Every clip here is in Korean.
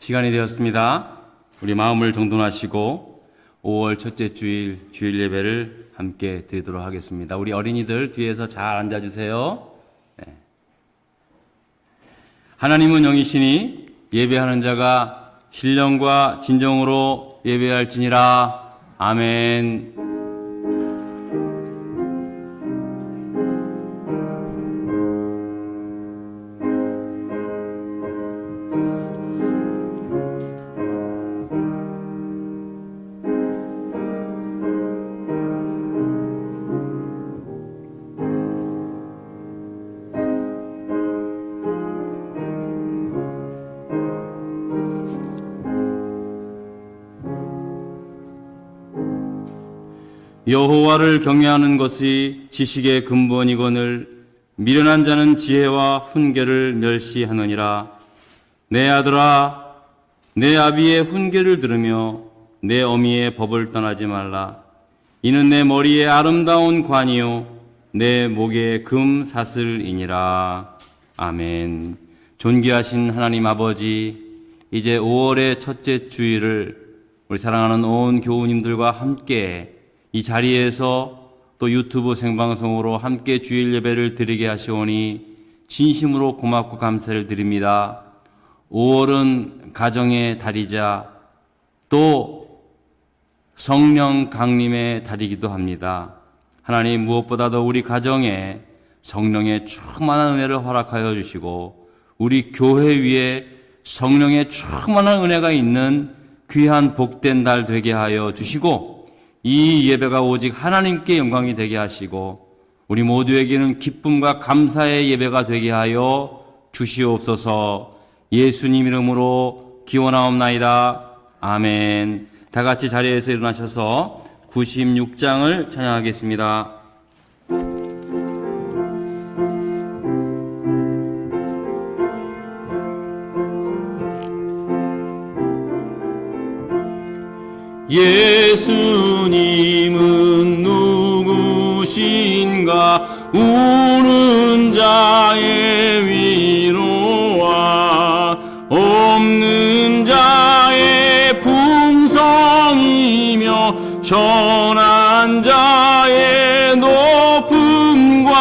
시간이 되었습니다. 우리 마음을 정돈하시고 5월 첫째 주일 예배를 함께 드리도록 하겠습니다. 우리 어린이들 뒤에서 잘 앉아주세요. 네. 하나님은 영이시니 예배하는 자가 신령과 진정으로 예배할지니라. 아멘. 여호와를 경외하는 것이 지식의 근본이거늘 미련한 자는 지혜와 훈계를 멸시하느니라. 내 아들아, 내 아비의 훈계를 들으며 내 어미의 법을 떠나지 말라. 이는 내 머리에 아름다운 관이요 내 목에 금 사슬이니라. 아멘. 존귀하신 하나님 아버지, 이제 5월의 첫째 주일을 우리 사랑하는 온 교우님들과 함께 이 자리에서 또 유튜브 생방송으로 함께 주일 예배를 드리게 하시오니 진심으로 고맙고 감사를 드립니다. 5월은 가정의 달이자 또 성령 강림의 달이기도 합니다. 하나님, 무엇보다도 우리 가정에 성령의 충만한 은혜를 허락하여 주시고 우리 교회 위에 성령의 충만한 은혜가 있는 귀한 복된 달 되게 하여 주시고 이 예배가 오직 하나님께 영광이 되게 하시고 우리 모두에게는 기쁨과 감사의 예배가 되게 하여 주시옵소서. 예수님 이름으로 기원하옵나이다. 아멘. 다 같이 자리에서 일어나셔서 96장을 찬양하겠습니다. 예수님은 누구신가? 우는 자의 위로와 없는 자의 풍성이며 전한 자의 높음과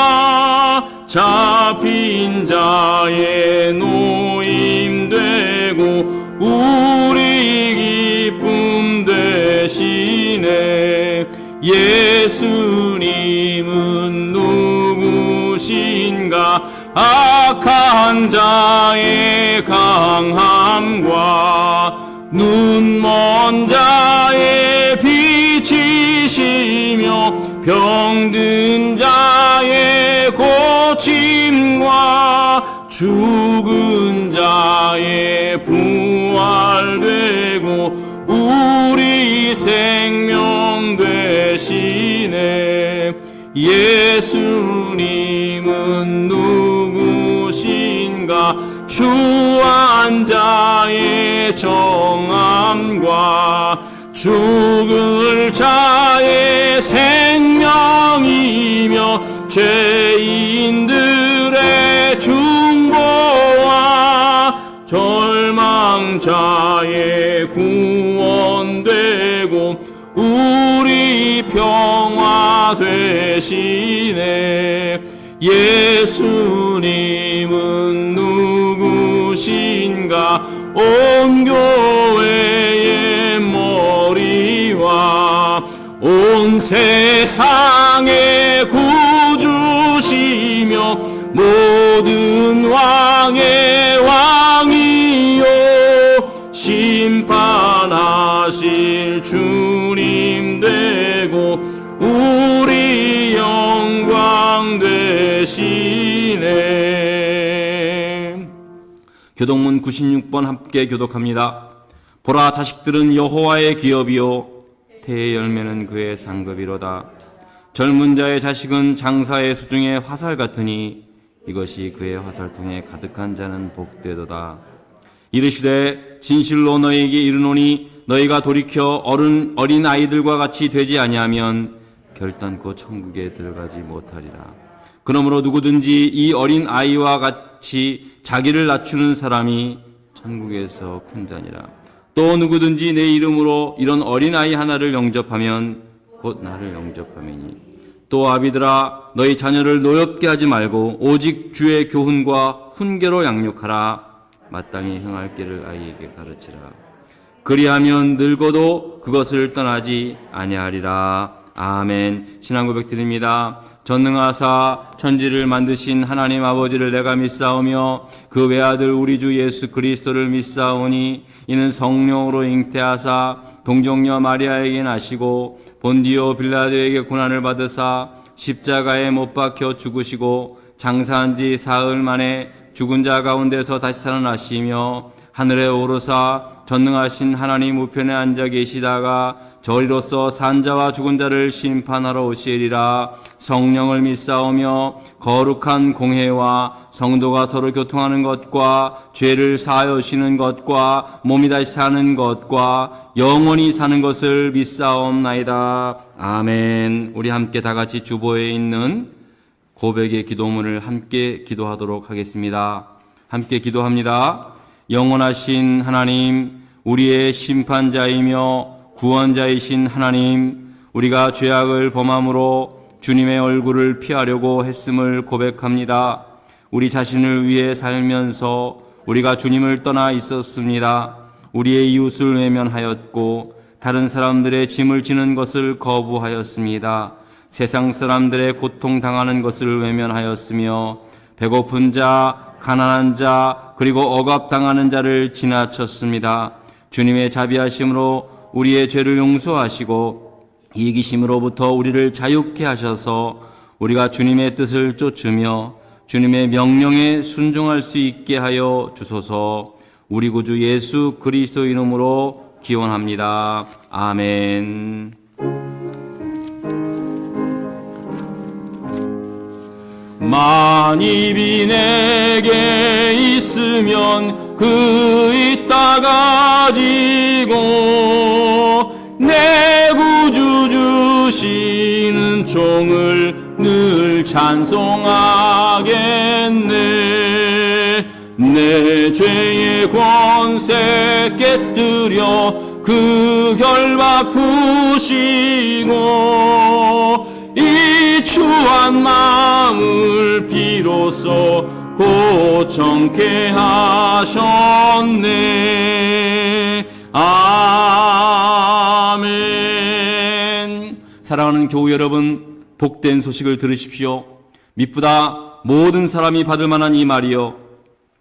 잡힌 자의 노임되고 우리 기쁨 되시네. 예수님은 누구신가? 악한 자의 강함과 눈먼 자의 빛이시며 병든 자의 고침과 죽은 자의 부활되고 우리 생명 되시네. 예수님은 누구신가? 주한 자의 정함과 죽을 자의 생명이며 죄인들의 중보와 절망자의 구원되고 우리 평화 되시네. 예수님은 누구신가? 온 교회의 머리와 온 세상의 구주시며 모든 왕의 왕이요 심판하실 주님 되고 우리 영광 되시네. 교독문 96번 함께 교독합니다. 보라, 자식들은 여호와의 기업이요 태의 열매는 그의 상급이로다. 젊은 자의 자식은 장사의 수중의 화살 같으니 이것이 그의 화살통에 가득한 자는 복되도다. 이르시되 진실로 너희에게 이르노니 너희가 돌이켜 어린 아이들과 같이 되지 아니하면 결단코 천국에 들어가지 못하리라. 그러므로 누구든지 이 어린 아이와 같이 자기를 낮추는 사람이 천국에서 큰 자니라. 또 누구든지 내 이름으로 이런 어린아이 하나를 영접하면 곧 나를 영접함이니. 또 아비들아 너희 자녀를 노엽게 하지 말고 오직 주의 교훈과 훈계로 양육하라. 마땅히 행할 길을 아이에게 가르치라. 그리하면 늙어도 그것을 떠나지 아니하리라. 아멘. 신앙 고백 드립니다. 전능하사 천지를 만드신 하나님 아버지를 내가 믿사오며 그 외아들 우리 주 예수 그리스도를 믿사오니 이는 성령으로 잉태하사 동정녀 마리아에게 나시고 본디오 빌라도에게 고난을 받으사 십자가에 못 박혀 죽으시고 장사한 지 사흘 만에 죽은 자 가운데서 다시 살아나시며 하늘에 오르사 전능하신 하나님 우편에 앉아 계시다가 저리로서 산자와 죽은 자를 심판하러 오시리라. 성령을 믿사오며 거룩한 공회와 성도가 서로 교통하는 것과 죄를 사하여 주시는 것과 몸이 다시 사는 것과 영원히 사는 것을 믿사옵나이다. 아멘. 우리 함께 다 같이 주보에 있는 고백의 기도문을 함께 기도하도록 하겠습니다. 함께 기도합니다. 영원하신 하나님, 우리의 심판자이며 구원자이신 하나님, 우리가 죄악을 범함으로 주님의 얼굴을 피하려고 했음을 고백합니다. 우리 자신을 위해 살면서 우리가 주님을 떠나 있었습니다. 우리의 이웃을 외면하였고 다른 사람들의 짐을 지는 것을 거부하였습니다. 세상 사람들의 고통당하는 것을 외면하였으며 배고픈 자, 가난한 자, 그리고 억압당하는 자를 지나쳤습니다. 주님의 자비하심으로 우리의 죄를 용서하시고 이기심으로부터 우리를 자유케 하셔서 우리가 주님의 뜻을 쫓으며 주님의 명령에 순종할 수 있게 하여 주소서. 우리 구주 예수 그리스도 이름으로 기원합니다. 아멘. 만입이 내게 있으면 그 있다 가지고 내 구주 주시는 종을 늘 찬송하겠네. 내 죄의 권세 깨뜨려 그 결박 푸시고 이 추한 마음을 비로소 고청케 하셨네. 아멘. 사랑하는 교우 여러분, 복된 소식을 들으십시오. 미쁘다 모든 사람이 받을 만한 이 말이요,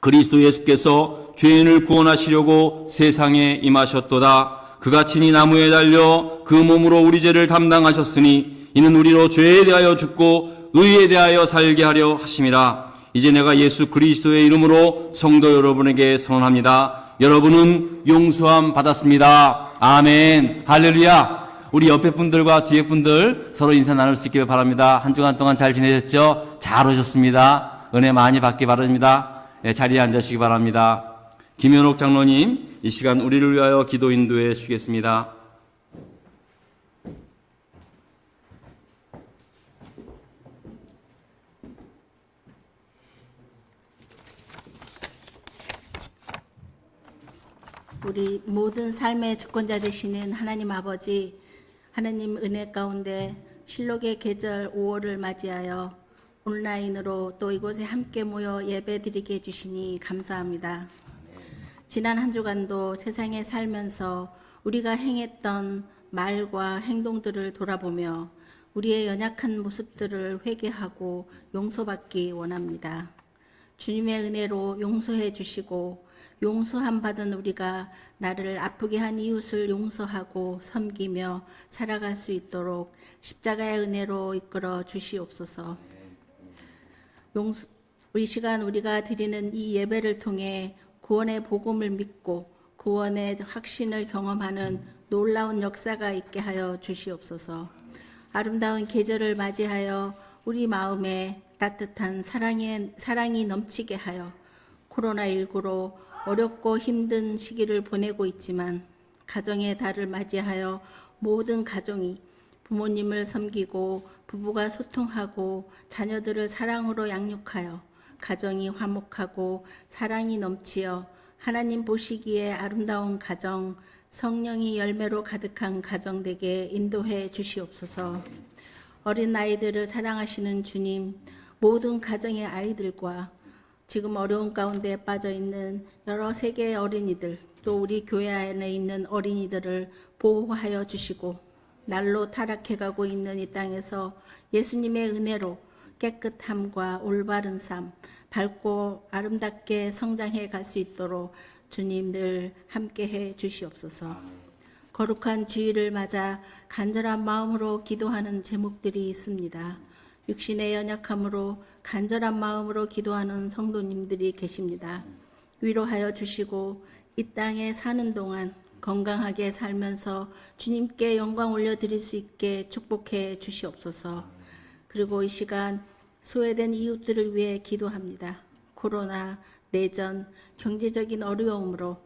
그리스도 예수께서 죄인을 구원하시려고 세상에 임하셨도다. 그가 친히 나무에 달려 그 몸으로 우리 죄를 담당하셨으니 이는 우리로 죄에 대하여 죽고 의에 대하여 살게 하려 하심이라. 이제 내가 예수 그리스도의 이름으로 성도 여러분에게 선언합니다. 여러분은 용서함 받았습니다. 아멘. 할렐루야. 우리 옆에 분들과 뒤에 분들 서로 인사 나눌 수 있기를 바랍니다. 한 주간 동안 잘 지내셨죠? 잘 오셨습니다. 은혜 많이 받기 바랍니다. 네, 자리에 앉으시기 바랍니다. 김현옥 장로님, 이 시간 우리를 위하여 기도 인도해 주시겠습니다. 우리 모든 삶의 주권자 되시는 하나님 아버지, 하나님 은혜 가운데 실록의 계절 5월을 맞이하여 온라인으로 또 이곳에 함께 모여 예배드리게 해주시니 감사합니다. 지난 한 주간도 세상에 살면서 우리가 행했던 말과 행동들을 돌아보며 우리의 연약한 모습들을 회개하고 용서받기 원합니다. 주님의 은혜로 용서해 주시고 용서함 받은 우리가 나를 아프게 한 이웃을 용서하고 섬기며 살아갈 수 있도록 십자가의 은혜로 이끌어 주시옵소서. 우리 시간 우리가 드리는 이 예배를 통해 구원의 복음을 믿고 구원의 확신을 경험하는 놀라운 역사가 있게 하여 주시옵소서. 아름다운 계절을 맞이하여 우리 마음에 따뜻한 사랑이 넘치게 하여 코로나19로 어렵고 힘든 시기를 보내고 있지만 가정의 달을 맞이하여 모든 가정이 부모님을 섬기고 부부가 소통하고 자녀들을 사랑으로 양육하여 가정이 화목하고 사랑이 넘치어 하나님 보시기에 아름다운 가정, 성령이 열매로 가득한 가정 되게 인도해 주시옵소서. 어린 아이들을 사랑하시는 주님, 모든 가정의 아이들과 지금 어려운 가운데 빠져 있는 여러 세계의 어린이들, 또 우리 교회 안에 있는 어린이들을 보호하여 주시고, 날로 타락해가고 있는 이 땅에서 예수님의 은혜로 깨끗함과 올바른 삶, 밝고 아름답게 성장해 갈 수 있도록 주님 늘 함께해 주시옵소서. 거룩한 주일을 맞아 간절한 마음으로 기도하는 제목들이 있습니다. 육신의 연약함으로 간절한 마음으로 기도하는 성도님들이 계십니다. 위로하여 주시고 이 땅에 사는 동안 건강하게 살면서 주님께 영광 올려드릴 수 있게 축복해 주시옵소서. 그리고 이 시간 소외된 이웃들을 위해 기도합니다. 코로나, 내전, 경제적인 어려움으로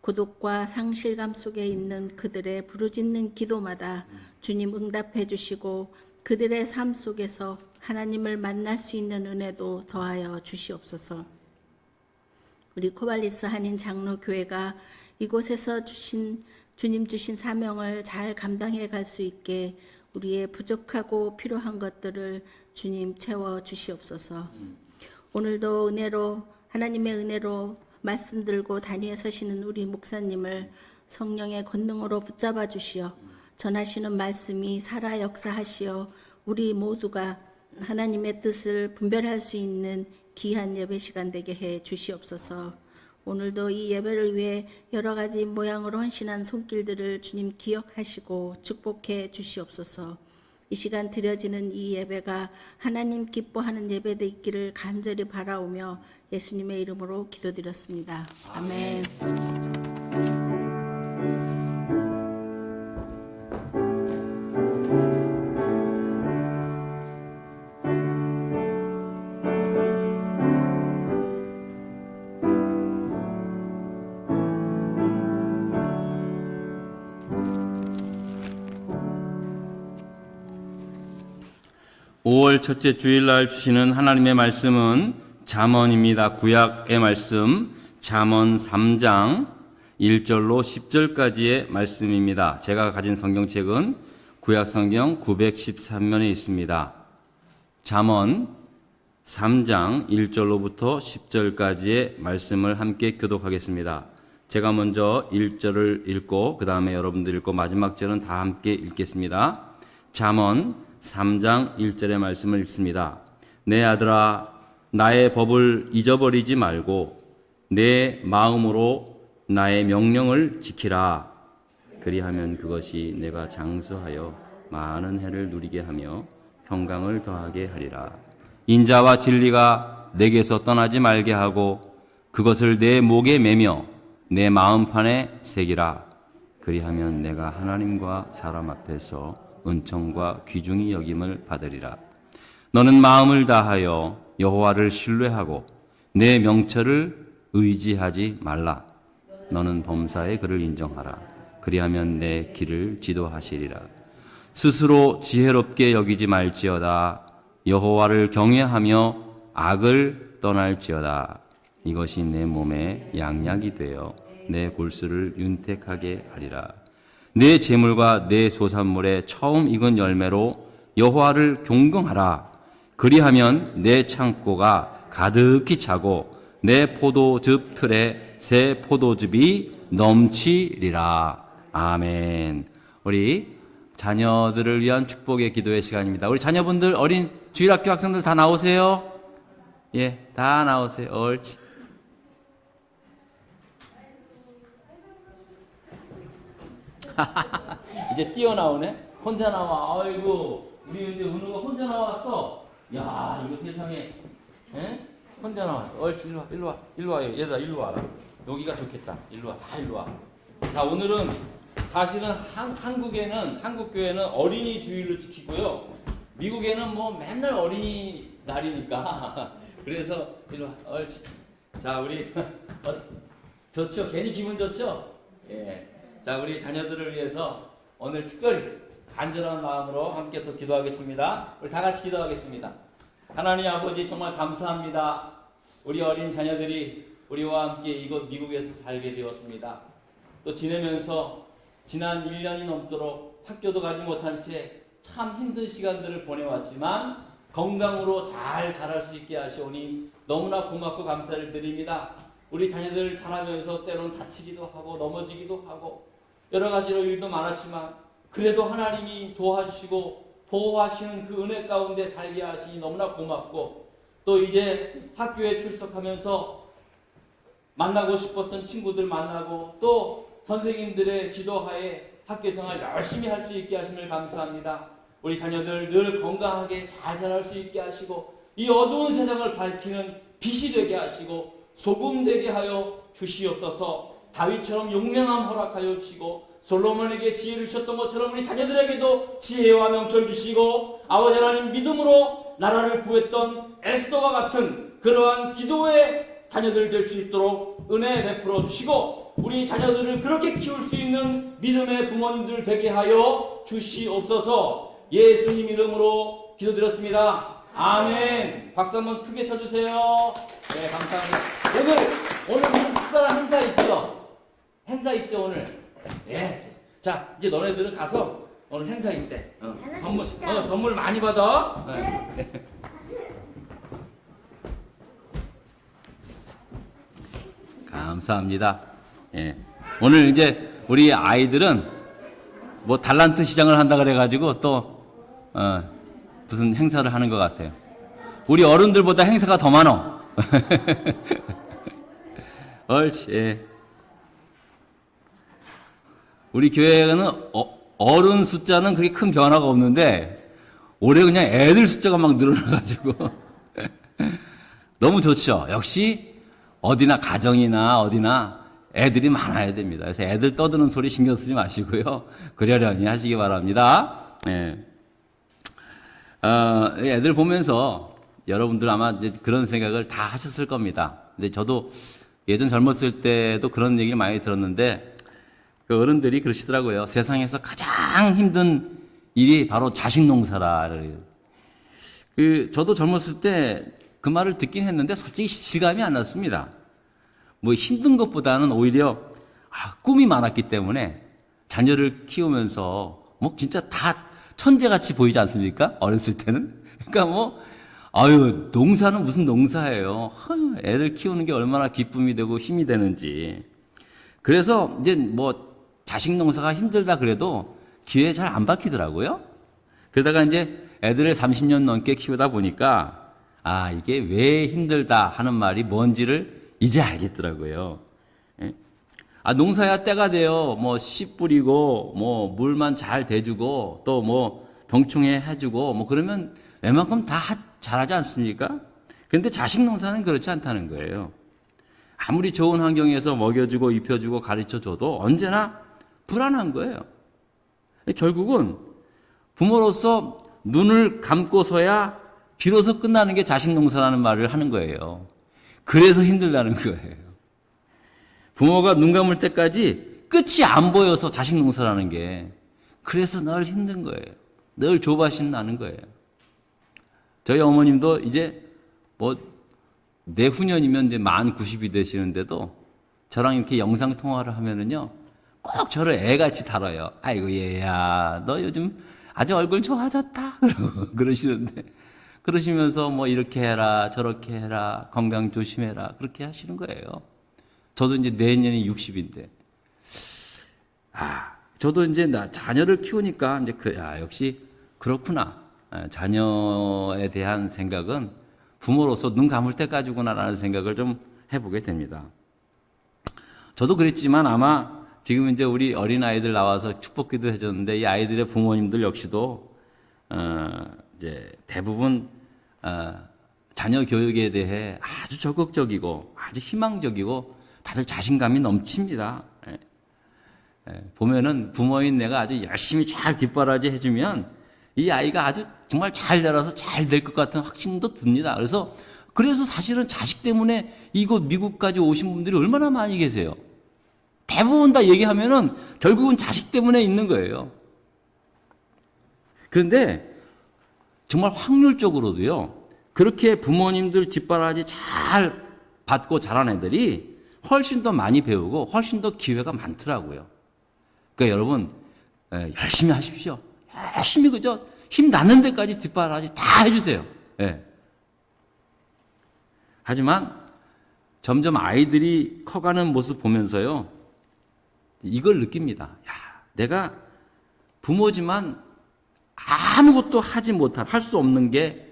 고독과 상실감 속에 있는 그들의 부르짖는 기도마다 주님 응답해 주시고 그들의 삶 속에서 하나님을 만날 수 있는 은혜도 더하여 주시옵소서. 우리 코발리스 한인 장로교회가 이곳에서 주님 주신 사명을 잘 감당해 갈 수 있게 우리의 부족하고 필요한 것들을 주님 채워 주시옵소서. 오늘도 하나님의 은혜로 말씀 들고 단위에 서시는 우리 목사님을 성령의 권능으로 붙잡아 주시어 전하시는 말씀이 살아 역사하시어 우리 모두가 하나님의 뜻을 분별할 수 있는 귀한 예배 시간 되게 해 주시옵소서. 오늘도 이 예배를 위해 여러 가지 모양으로 헌신한 손길들을 주님 기억하시고 축복해 주시옵소서. 이 시간 드려지는 이 예배가 하나님 기뻐하는 예배 되기를 간절히 바라오며 예수님의 이름으로 기도드렸습니다. 아멘. 5월 첫째 주일날 주시는 하나님의 말씀은 잠언입니다. 구약의 말씀 잠언 3장 1절로 10절까지의 말씀입니다. 제가 가진 성경책은 구약성경 913면에 있습니다. 잠언 3장 1절로부터 10절까지의 말씀을 함께 교독하겠습니다. 제가 먼저 1절을 읽고 그 다음에 여러분들 읽고 마지막 절은 다 함께 읽겠습니다. 잠언 3장 1절의 말씀을 읽습니다. 내 아들아 나의 법을 잊어버리지 말고 내 마음으로 나의 명령을 지키라. 그리하면 그것이 내가 장수하여 많은 해를 누리게 하며 평강을 더하게 하리라. 인자와 진리가 내게서 떠나지 말게 하고 그것을 내 목에 매며 내 마음판에 새기라. 그리하면 내가 하나님과 사람 앞에서 은총과 귀중히 여김을 받으리라. 너는 마음을 다하여 여호와를 신뢰하고 내 명철을 의지하지 말라. 너는 범사에 그를 인정하라. 그리하면 내 길을 지도하시리라. 스스로 지혜롭게 여기지 말지어다. 여호와를 경외하며 악을 떠날지어다. 이것이 내 몸에 양약이 되어 내 골수를 윤택하게 하리라. 내 재물과 내 소산물의 처음 익은 열매로 여호와를 경공하라. 그리하면 내 창고가 가득히 차고 내 포도즙 틀에 새 포도즙이 넘치리라. 아멘. 우리 자녀들을 위한 축복의 기도의 시간입니다. 우리 자녀분들 어린 주일학교 학생들 다 나오세요. 예, 다 나오세요. 옳지. 이제 뛰어나오네. 혼자 나와. 아이고 우리 이제 은우가 혼자 나왔어. 야 이거 세상에. 에? 혼자 나왔어. 옳지. 일로 와요. 얘들아 일로 와라. 여기가 좋겠다. 일로 와. 다 일로 와. 자 오늘은 사실은 한국 교회는 어린이 주일을 지키고요. 미국에는 뭐 맨날 어린이 날이니까 그래서 일로 와. 옳지. 자 우리 좋죠. 괜히 기분 좋죠. 예. 자, 우리 자녀들을 위해서 오늘 특별히 간절한 마음으로 함께 또 기도하겠습니다. 우리 다 같이 기도하겠습니다. 하나님 아버지 정말 감사합니다. 우리 어린 자녀들이 우리와 함께 이곳 미국에서 살게 되었습니다. 또 지내면서 지난 1년이 넘도록 학교도 가지 못한 채 참 힘든 시간들을 보내왔지만 건강으로 잘 자랄 수 있게 하시오니 너무나 고맙고 감사를 드립니다. 우리 자녀들 자라면서 때로는 다치기도 하고 넘어지기도 하고 여러 가지로 일도 많았지만 그래도 하나님이 도와주시고 보호하시는 그 은혜 가운데 살게 하시니 너무나 고맙고, 또 이제 학교에 출석하면서 만나고 싶었던 친구들 만나고 또 선생님들의 지도하에 학교생활 열심히 할 수 있게 하심을 감사합니다. 우리 자녀들 늘 건강하게 잘 자랄 수 있게 하시고 이 어두운 세상을 밝히는 빛이 되게 하시고 소금 되게 하여 주시옵소서. 다윗처럼 용맹함 허락하여 주시고 솔로몬에게 지혜를 주셨던 것처럼 우리 자녀들에게도 지혜와 명철 주시고 아버지 하나님 믿음으로 나라를 구했던 에스더와 같은 그러한 기도의 자녀들 될 수 있도록 은혜 베풀어 주시고 우리 자녀들을 그렇게 키울 수 있는 믿음의 부모님들 되게 하여 주시옵소서. 예수님 이름으로 기도드렸습니다. 아멘. 박수 한번 크게 쳐주세요. 네, 감사합니다. 오늘 무슨 특별한 행사 있죠? 행사 있죠 오늘? 네. 자, 이제 너네들은 가서 오늘 행사 있대. 선물 많이 받아. 네. 감사합니다. 예. 오늘 이제 우리 아이들은 뭐 달란트 시장을 한다 그래가지고 또 무슨 행사를 하는 것 같아요. 우리 어른들보다 행사가 더 많어. 옳지. 예. 우리 교회는 어른 숫자는 그렇게 큰 변화가 없는데 올해 그냥 애들 숫자가 막 늘어나가지고 너무 좋죠. 역시 어디나 가정이나 어디나 애들이 많아야 됩니다. 그래서 애들 떠드는 소리 신경 쓰지 마시고요. 그러려니 하시기 바랍니다. 예. 애들 보면서 여러분들 아마 이제 그런 생각을 다 하셨을 겁니다. 근데 저도 예전 젊었을 때도 그런 얘기를 많이 들었는데 그 어른들이 그러시더라고요. 세상에서 가장 힘든 일이 바로 자식 농사라. 저도 젊었을 때 그 말을 듣긴 했는데 솔직히 실감이 안 났습니다. 뭐 힘든 것보다는 오히려 꿈이 많았기 때문에 자녀를 키우면서 뭐 진짜 다 천재같이 보이지 않습니까? 어렸을 때는. 그러니까 농사는 무슨 농사예요. 애들 키우는 게 얼마나 기쁨이 되고 힘이 되는지. 그래서 이제 뭐 자식 농사가 힘들다 그래도 귀에 잘 안 박히더라고요. 그러다가 이제 애들을 30년 넘게 키우다 보니까 이게 왜 힘들다 하는 말이 뭔지를 이제 알겠더라고요. 예? 농사야 때가 돼요. 뭐 씨 뿌리고 뭐 물만 잘 대주고 또 뭐 병충해 해주고 뭐 그러면 웬만큼 다 잘하지 않습니까? 그런데 자식 농사는 그렇지 않다는 거예요. 아무리 좋은 환경에서 먹여주고 입혀주고 가르쳐줘도 언제나 불안한 거예요. 결국은 부모로서 눈을 감고서야 비로소 끝나는 게 자식 농사라는 말을 하는 거예요. 그래서 힘들다는 거예요. 부모가 눈 감을 때까지 끝이 안 보여서 자식 농사라는 게 그래서 늘 힘든 거예요. 늘 조바심 나는 거예요. 저희 어머님도 이제 뭐 내후년이면 이제 만 90이 되시는데도 저랑 이렇게 영상 통화를 하면은요 꼭 저를 애같이 다뤄요. 아이고 얘야 너 요즘 아주 얼굴 좋아졌다 그러시는데 그러시면서 뭐 이렇게 해라 저렇게 해라 건강 조심해라 그렇게 하시는 거예요. 저도 이제 내년이 60인데 저도 이제 자녀를 키우니까 이제 역시 그렇구나. 자녀에 대한 생각은 부모로서 눈 감을 때까지구나라는 생각을 좀 해보게 됩니다. 저도 그랬지만 아마 지금 이제 우리 어린아이들 나와서 축복기도 해줬는데 이 아이들의 부모님들 역시도 이제 대부분 자녀 교육에 대해 아주 적극적이고 아주 희망적이고 다들 자신감이 넘칩니다. 보면은 부모인 내가 아주 열심히 잘 뒷바라지 해주면 이 아이가 아주 정말 잘 자라서 잘 될 것 같은 확신도 듭니다. 그래서 사실은 자식 때문에 이곳 미국까지 오신 분들이 얼마나 많이 계세요. 대부분 다 얘기하면은 결국은 자식 때문에 있는 거예요. 그런데 정말 확률적으로도요, 그렇게 부모님들 뒷바라지 잘 받고 자란 애들이 훨씬 더 많이 배우고 훨씬 더 기회가 많더라고요. 그러니까 여러분 열심히 하십시오. 열심히 그저 힘 나는 데까지 뒷바라지 다 해주세요. 예. 하지만 점점 아이들이 커가는 모습 보면서요, 이걸 느낍니다. 야, 내가 부모지만 아무것도 하지 못한, 할 수 없는 게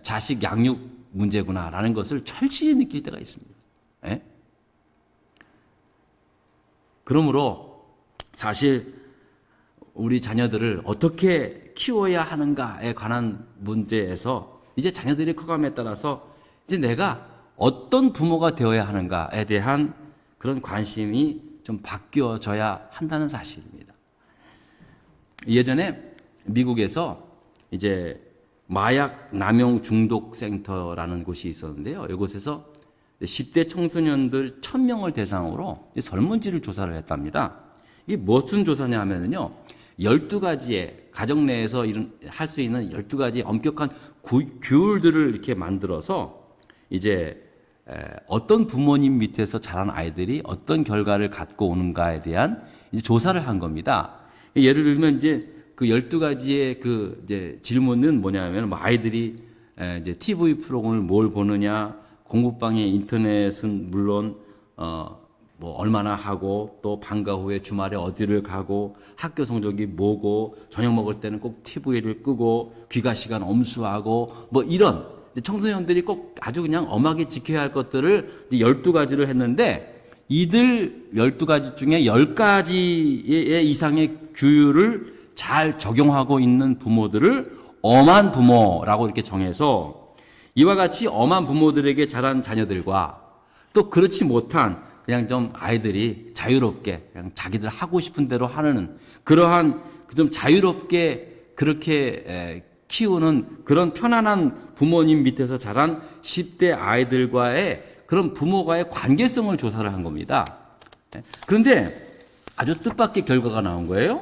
자식 양육 문제구나라는 것을 철저히 느낄 때가 있습니다. 예? 그러므로 사실 우리 자녀들을 어떻게 키워야 하는가에 관한 문제에서 이제 자녀들이 커감에 따라서 이제 내가 어떤 부모가 되어야 하는가에 대한 그런 관심이 좀 바뀌어져야 한다는 사실입니다. 예전에 미국에서 이제 마약 남용 중독 센터라는 곳이 있었는데요. 이곳에서 10대 청소년들 1000명을 대상으로 설문지를 조사를 했답니다. 이게 무슨 조사냐 하면요, 12가지의 가정 내에서 할 수 있는 12가지 엄격한 규율들을 이렇게 만들어서 이제 어떤 부모님 밑에서 자란 아이들이 어떤 결과를 갖고 오는가에 대한 이제 조사를 한 겁니다. 예를 들면 이제 그 12가지의 그 이제 질문은 뭐냐면, 뭐 아이들이 이제 TV 프로그램을 뭘 보느냐, 공부방에 인터넷은 물론 뭐 얼마나 하고, 또 방과 후에 주말에 어디를 가고, 학교 성적이 뭐고, 저녁 먹을 때는 꼭 TV를 끄고, 귀가 시간 엄수하고, 뭐 이런 청소년들이 꼭 아주 그냥 엄하게 지켜야 할 것들을 12가지를 했는데, 이들 12가지 중에 10가지의 이상의 규율을 잘 적용하고 있는 부모들을 엄한 부모라고 이렇게 정해서, 이와 같이 엄한 부모들에게 자란 자녀들과 또 그렇지 못한 그냥 좀 아이들이 자유롭게 그냥 자기들 하고 싶은 대로 하는 그러한 좀 자유롭게 그렇게 키우는 그런 편안한 부모님 밑에서 자란 10대 아이들과의 그런 부모와의 관계성을 조사를 한 겁니다. 그런데 아주 뜻밖의 결과가 나온 거예요.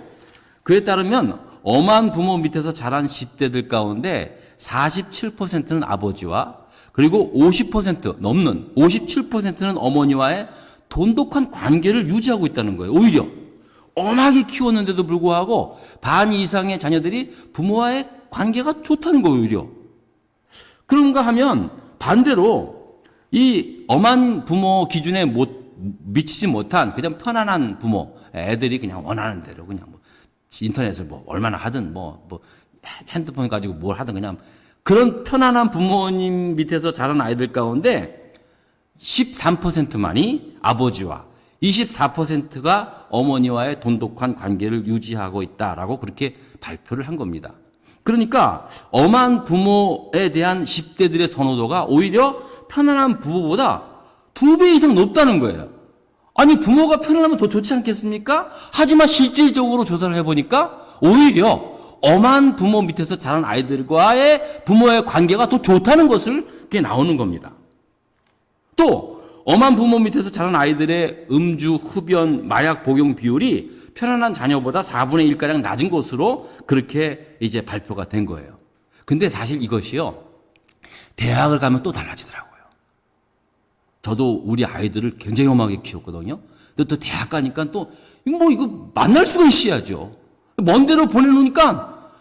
그에 따르면 엄한 부모 밑에서 자란 10대들 가운데 47%는 아버지와, 그리고 50% 넘는 57%는 어머니와의 돈독한 관계를 유지하고 있다는 거예요. 오히려 엄하게 키웠는데도 불구하고 반 이상의 자녀들이 부모와의 관계가 좋다는 거예요. 오히려 그런가 하면 반대로 이 엄한 부모 기준에 미치지 못한 그냥 편안한 부모, 애들이 그냥 원하는 대로 그냥 뭐 인터넷을 뭐 얼마나 하든 뭐 핸드폰 가지고 뭘 하든 그냥 그런 편안한 부모님 밑에서 자란 아이들 가운데 13%만이 아버지와 24%가 어머니와의 돈독한 관계를 유지하고 있다라고 그렇게 발표를 한 겁니다. 그러니까 엄한 부모에 대한 10대들의 선호도가 오히려 편안한 부모보다 2배 이상 높다는 거예요. 아니, 부모가 편안하면 더 좋지 않겠습니까? 하지만 실질적으로 조사를 해보니까 오히려 엄한 부모 밑에서 자란 아이들과의 부모의 관계가 더 좋다는 것을 그게 나오는 겁니다. 또 엄한 부모 밑에서 자란 아이들의 음주, 흡연, 마약 복용 비율이 편안한 자녀보다 4분의 1가량 낮은 것으로 그렇게 이제 발표가 된 거예요. 근데 사실 이것이요, 대학을 가면 또 달라지더라고요. 저도 우리 아이들을 굉장히 엄하게 키웠거든요. 근데 또 대학 가니까 또 이거 만날 수가 있어야죠. 먼 데로 보내놓으니까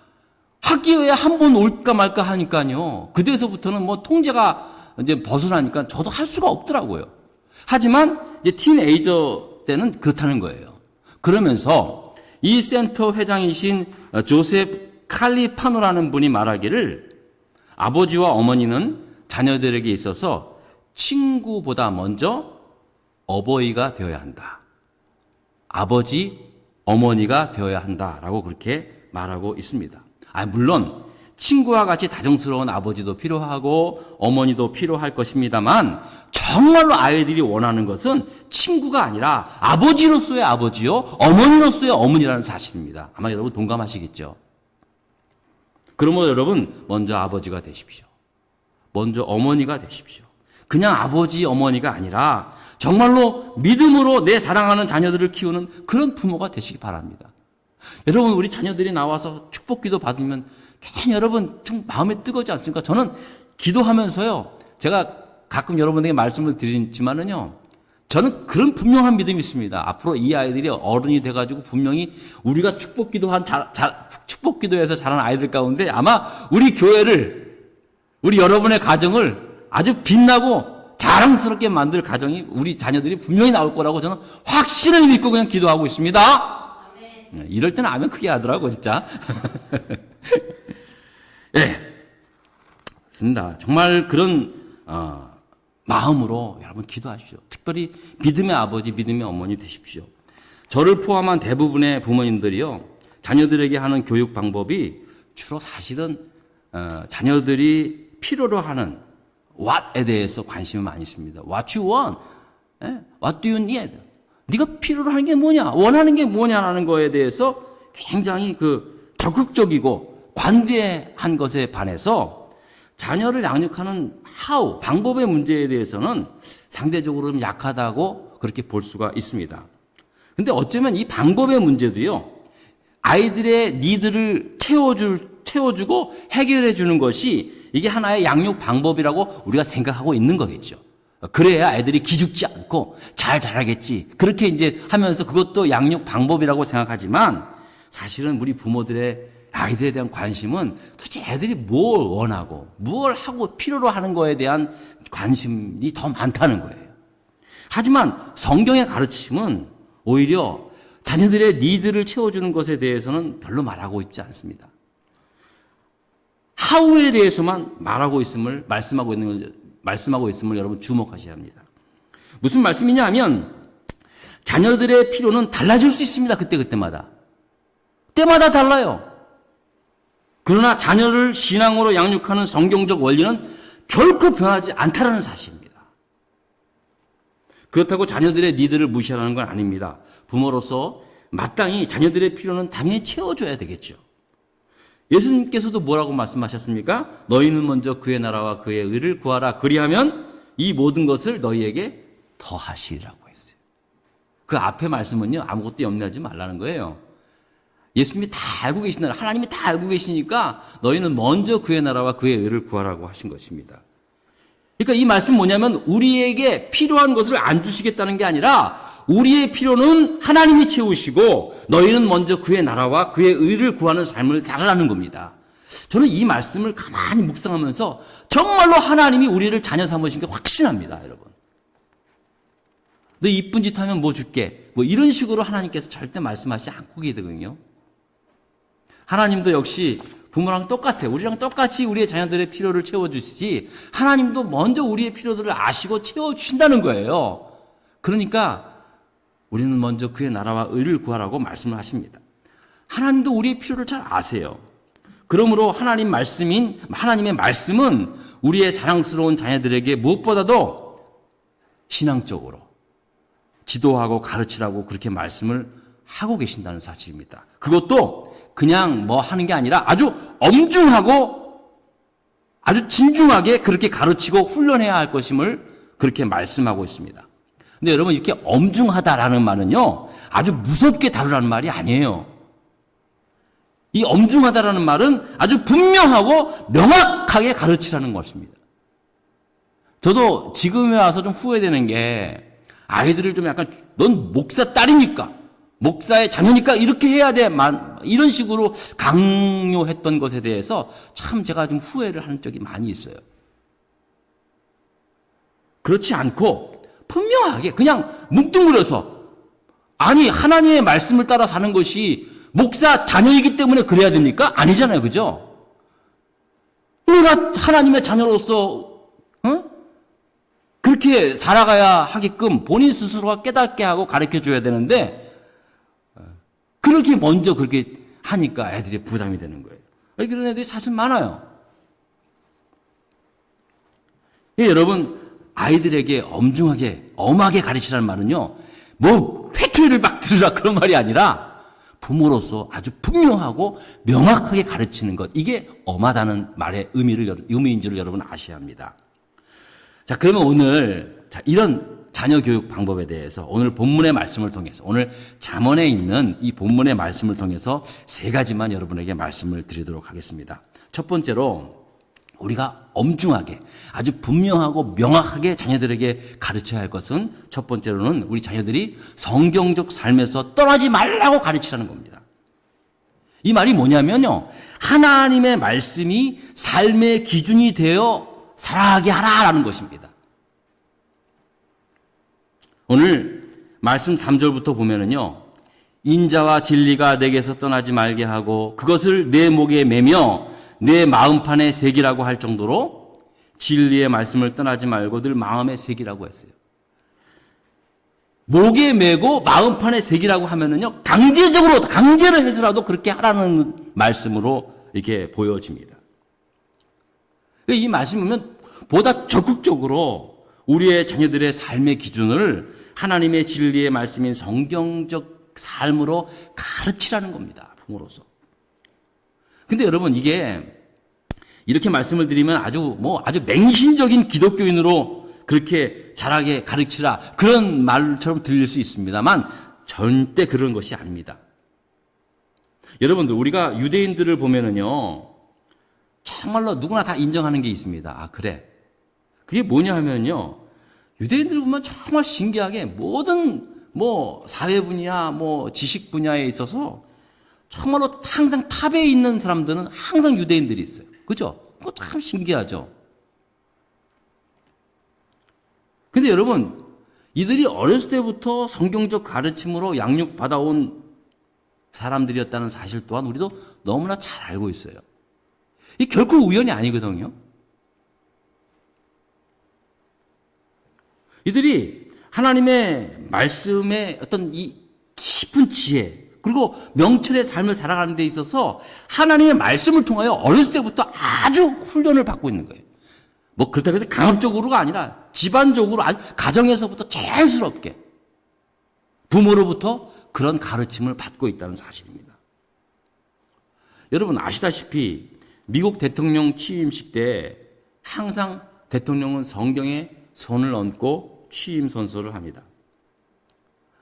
학기에 한 번 올까 말까 하니까요. 그때서부터는 뭐 통제가 이제 벗어나니까 저도 할 수가 없더라고요. 하지만 이제 티네이저 때는 그렇다는 거예요. 그러면서 이 센터 회장이신 조셉 칼리파노라는 분이 말하기를, 아버지와 어머니는 자녀들에게 있어서 친구보다 먼저 어버이가 되어야 한다. 아버지, 어머니가 되어야 한다라고 그렇게 말하고 있습니다. 물론 친구와 같이 다정스러운 아버지도 필요하고 어머니도 필요할 것입니다만, 정말로 아이들이 원하는 것은 친구가 아니라 아버지로서의 아버지요, 어머니로서의 어머니라는 사실입니다. 아마 여러분 동감하시겠죠? 그러므로 여러분, 먼저 아버지가 되십시오. 먼저 어머니가 되십시오. 그냥 아버지, 어머니가 아니라 정말로 믿음으로 내 사랑하는 자녀들을 키우는 그런 부모가 되시기 바랍니다. 여러분, 우리 자녀들이 나와서 축복기도 받으면 괜히 여러분 참 마음에 뜨거지 않습니까? 저는 기도하면서요, 제가 가끔 여러분에게 말씀을 드리지만은요, 저는 그런 분명한 믿음이 있습니다. 앞으로 이 아이들이 어른이 돼가지고 분명히 우리가 축복기도해서 자란 아이들 가운데 아마 우리 교회를, 우리 여러분의 가정을 아주 빛나고 자랑스럽게 만들 가정이 우리 자녀들이 분명히 나올 거라고 저는 확신을 믿고 그냥 기도하고 있습니다. 이럴 때는 아멘 크게 하더라고, 진짜. 예. 맞습니다. 정말 그런, 마음으로 여러분 기도하십시오. 특별히 믿음의 아버지, 믿음의 어머니 되십시오. 저를 포함한 대부분의 부모님들이요, 자녀들에게 하는 교육 방법이 주로 사실은 자녀들이 필요로 하는 what에 대해서 관심이 많이 있습니다. What you want, what do you need? 네가 필요로 하는 게 뭐냐, 원하는 게 뭐냐라는 거에 대해서 굉장히 그 적극적이고 관대한 것에 반해서 자녀를 양육하는 how, 방법의 문제에 대해서는 상대적으로 좀 약하다고 그렇게 볼 수가 있습니다. 근데 어쩌면 이 방법의 문제도요, 아이들의 니드를 채워주고 해결해 주는 것이 이게 하나의 양육 방법이라고 우리가 생각하고 있는 거겠죠. 그래야 애들이 기죽지 않고 잘 자라겠지. 그렇게 이제 하면서 그것도 양육 방법이라고 생각하지만 사실은 우리 부모들의 아이들에 대한 관심은 도대체 애들이 뭘 원하고 뭘 하고 필요로 하는 거에 대한 관심이 더 많다는 거예요. 하지만 성경의 가르침은 오히려 자녀들의 니드를 채워주는 것에 대해서는 별로 말하고 있지 않습니다. 하우에 대해서만 말하고 있음을 말씀하고 있음을 여러분 주목하셔야 합니다. 무슨 말씀이냐 하면 자녀들의 필요는 달라질 수 있습니다. 그때마다 달라요. 그러나 자녀를 신앙으로 양육하는 성경적 원리는 결코 변하지 않다라는 사실입니다. 그렇다고 자녀들의 니드를 무시하는 건 아닙니다. 부모로서 마땅히 자녀들의 필요는 당연히 채워줘야 되겠죠. 예수님께서도 뭐라고 말씀하셨습니까? 너희는 먼저 그의 나라와 그의 의를 구하라. 그리하면 이 모든 것을 너희에게 더하시리라고 했어요. 그 앞에 말씀은요, 아무것도 염려하지 말라는 거예요. 예수님이 다 알고 계신다. 하나님이 다 알고 계시니까 너희는 먼저 그의 나라와 그의 의를 구하라고 하신 것입니다. 그러니까 이 말씀 뭐냐면 우리에게 필요한 것을 안 주시겠다는 게 아니라 우리의 필요는 하나님이 채우시고 너희는 먼저 그의 나라와 그의 의를 구하는 삶을 살아라는 겁니다. 저는 이 말씀을 가만히 묵상하면서 정말로 하나님이 우리를 자녀 삼으신 게 확신합니다, 여러분. 너 이쁜 짓 하면 뭐 줄게. 뭐 이런 식으로 하나님께서 절대 말씀하시지 않고 계시거든요. 하나님도 역시 부모랑 똑같아요. 우리랑 똑같이 우리의 자녀들의 필요를 채워주시지 하나님도 먼저 우리의 필요들을 아시고 채워주신다는 거예요. 그러니까 우리는 먼저 그의 나라와 의를 구하라고 말씀을 하십니다. 하나님도 우리의 필요를 잘 아세요. 그러므로 하나님의 말씀은 우리의 사랑스러운 자녀들에게 무엇보다도 신앙적으로 지도하고 가르치라고 그렇게 말씀을 하고 계신다는 사실입니다. 그것도 그냥 뭐 하는 게 아니라 아주 엄중하고 아주 진중하게 그렇게 가르치고 훈련해야 할 것임을 그렇게 말씀하고 있습니다. 근데 여러분, 이렇게 엄중하다라는 말은요, 아주 무섭게 다루라는 말이 아니에요. 이 엄중하다라는 말은 아주 분명하고 명확하게 가르치라는 것입니다. 저도 지금에 와서 좀 후회되는 게 아이들을 좀 약간 넌 목사 딸이니까 목사의 자녀니까 이렇게 해야 돼 이런 식으로 강요했던 것에 대해서 참 제가 좀 후회를 한 적이 많이 있어요. 그렇지 않고 분명하게 그냥 뭉뚱그려서 아니 하나님의 말씀을 따라 사는 것이 목사 자녀이기 때문에 그래야 됩니까? 아니잖아요. 그죠? 내가 하나님의 자녀로서 그렇게 살아가야 하게끔 본인 스스로가 깨닫게 하고 가르쳐줘야 되는데 그렇게 먼저 그렇게 하니까 애들이 부담이 되는 거예요. 그런 애들이 사실 많아요. 여러분, 아이들에게 엄중하게 엄하게 가르치라는 말은요, 뭐 회초리를 막 들으라 그런 말이 아니라 부모로서 아주 분명하고 명확하게 가르치는 것, 이게 엄하다는 말의 의미인지를 여러분 아셔야 합니다. 자, 그러면 오늘 이런 자녀 교육 방법에 대해서 오늘 본문의 말씀을 통해서, 오늘 잠언에 있는 이 본문의 말씀을 통해서 세 가지만 여러분에게 말씀을 드리도록 하겠습니다. 첫 번째로 우리가 엄중하게 아주 분명하고 명확하게 자녀들에게 가르쳐야 할 것은 첫 번째로는 우리 자녀들이 성경적 삶에서 떠나지 말라고 가르치라는 겁니다. 이 말이 뭐냐면요, 하나님의 말씀이 삶의 기준이 되어 살아가게 하라라는 것입니다. 오늘 말씀 3절부터 보면은요, 인자와 진리가 내게서 떠나지 말게 하고 그것을 내 목에 매며 내 마음판에 새기라고 할 정도로 진리의 말씀을 떠나지 말고 늘 마음에 새기라고 했어요. 목에 매고 마음판에 새기라고 하면은요, 강제로 해서라도 그렇게 하라는 말씀으로 이렇게 보여집니다. 이 말씀 보면 보다 적극적으로 우리의 자녀들의 삶의 기준을 하나님의 진리의 말씀인 성경적 삶으로 가르치라는 겁니다. 부모로서. 근데 여러분, 이게 이렇게 말씀을 드리면 아주 맹신적인 기독교인으로 그렇게 잘하게 가르치라, 그런 말처럼 들릴 수 있습니다만 절대 그런 것이 아닙니다. 여러분들, 우리가 유대인들을 보면은요, 정말로 누구나 다 인정하는 게 있습니다. 아, 그래. 그게 뭐냐 하면요, 유대인들을 보면 정말 신기하게 모든 사회 분야, 지식 분야에 있어서 정말로 항상 탑에 있는 사람들은 항상 유대인들이 있어요. 그죠? 그거 참 신기하죠? 근데 여러분, 이들이 어렸을 때부터 성경적 가르침으로 양육받아온 사람들이었다는 사실 또한 우리도 너무나 잘 알고 있어요. 이 결코 우연이 아니거든요. 이들이 하나님의 말씀의 어떤 이 깊은 지혜, 그리고 명철의 삶을 살아가는 데 있어서 하나님의 말씀을 통하여 어렸을 때부터 아주 훈련을 받고 있는 거예요. 그렇다고 해서 강압적으로가 아니라 집안적으로, 아주 가정에서부터 자연스럽게 부모로부터 그런 가르침을 받고 있다는 사실입니다. 여러분 아시다시피 미국 대통령 취임식 때 항상 대통령은 성경에 손을 얹고 취임 선서를 합니다.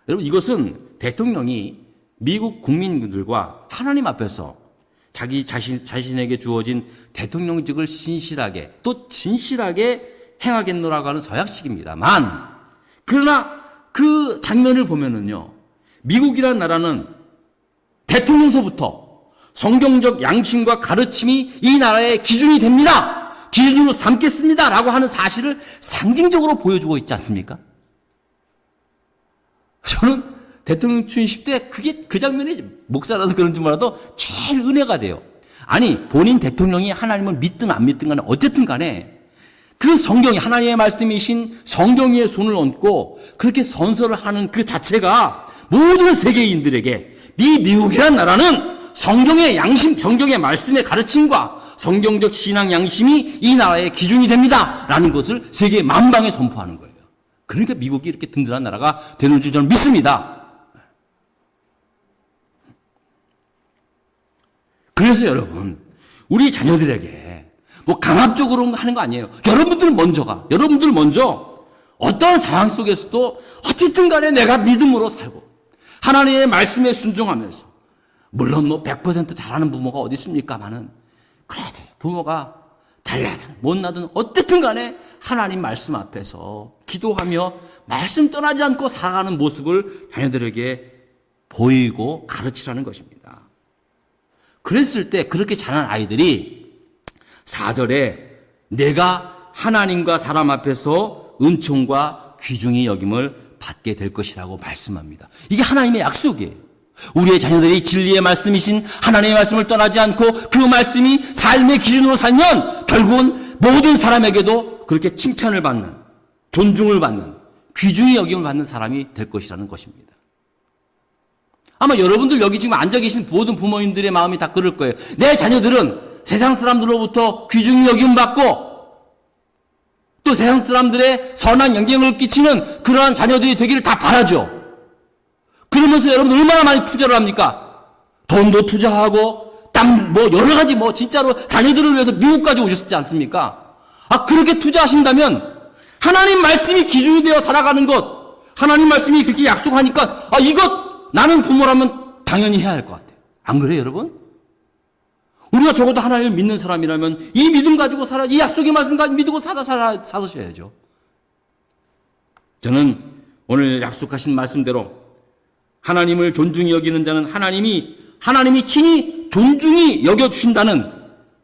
여러분, 이것은 대통령이 미국 국민들과 하나님 앞에서 자신에게 주어진 대통령직을 신실하게 또 진실하게 행하겠노라고 하는 서약식입니다만, 그러나 그 장면을 보면은요, 미국이라는 나라는 대통령서부터 성경적 양심과 가르침이 이 나라의 기준이 됩니다, 기준으로 삼겠습니다 라고 하는 사실을 상징적으로 보여주고 있지 않습니까? 저는 대통령 취임식 때 그 장면이 목사라서 그런지 몰라도 제일 은혜가 돼요. 아니, 본인 대통령이 하나님을 믿든 안 믿든 간에 어쨌든 간에 그 성경이 하나님의 말씀이신 성경 위에 손을 얹고 그렇게 선서를 하는 그 자체가 모든 세계인들에게 이 미국이라는 나라는 성경의 양심, 성경의 말씀의 가르침과 성경적 신앙 양심이 이 나라의 기준이 됩니다 라는 것을 세계 만방에 선포하는 거예요. 그러니까 미국이 이렇게 든든한 나라가 되는 줄 저는 믿습니다. 그래서 여러분, 우리 자녀들에게 강압적으로 하는 거 아니에요. 여러분들 먼저 어떤 상황 속에서도 어쨌든 간에 내가 믿음으로 살고 하나님의 말씀에 순종하면서, 물론 100% 잘하는 부모가 어디 있습니까만은, 그래도 부모가 잘나든 못나든 어쨌든 간에 하나님 말씀 앞에서 기도하며 말씀 떠나지 않고 살아가는 모습을 자녀들에게 보이고 가르치라는 것입니다. 그랬을 때 그렇게 자란 아이들이 4절에 내가 하나님과 사람 앞에서 은총과 귀중히 여김을 받게 될 것이라고 말씀합니다. 이게 하나님의 약속이에요. 우리의 자녀들이 진리의 말씀이신 하나님의 말씀을 떠나지 않고 그 말씀이 삶의 기준으로 살면 결국은 모든 사람에게도 그렇게 칭찬을 받는, 존중을 받는, 귀중히 여김을 받는 사람이 될 것이라는 것입니다. 아마 여러분들 여기 지금 앉아 계신 모든 부모님들의 마음이 다 그럴 거예요. 내 자녀들은 세상 사람들로부터 귀중히 여김을 받고 또 세상 사람들의 선한 영향을 끼치는 그러한 자녀들이 되기를 다 바라죠. 그러면서 여러분들 얼마나 많이 투자를 합니까? 돈도 투자하고 땀 여러 가지 진짜로 자녀들을 위해서 미국까지 오셨지 않습니까? 그렇게 투자하신다면 하나님 말씀이 기준이 되어 살아가는 것, 하나님 말씀이 그렇게 약속하니까 이것 나는 부모라면 당연히 해야 할 것 같아요. 안 그래요, 여러분? 우리가 적어도 하나님을 믿는 사람이라면 이 믿음 가지고 살아, 이 약속의 말씀 가지고 믿고 살아셔야죠. 저는 오늘 약속하신 말씀대로 하나님을 존중히 여기는 자는 하나님이 친히 존중히 여겨주신다는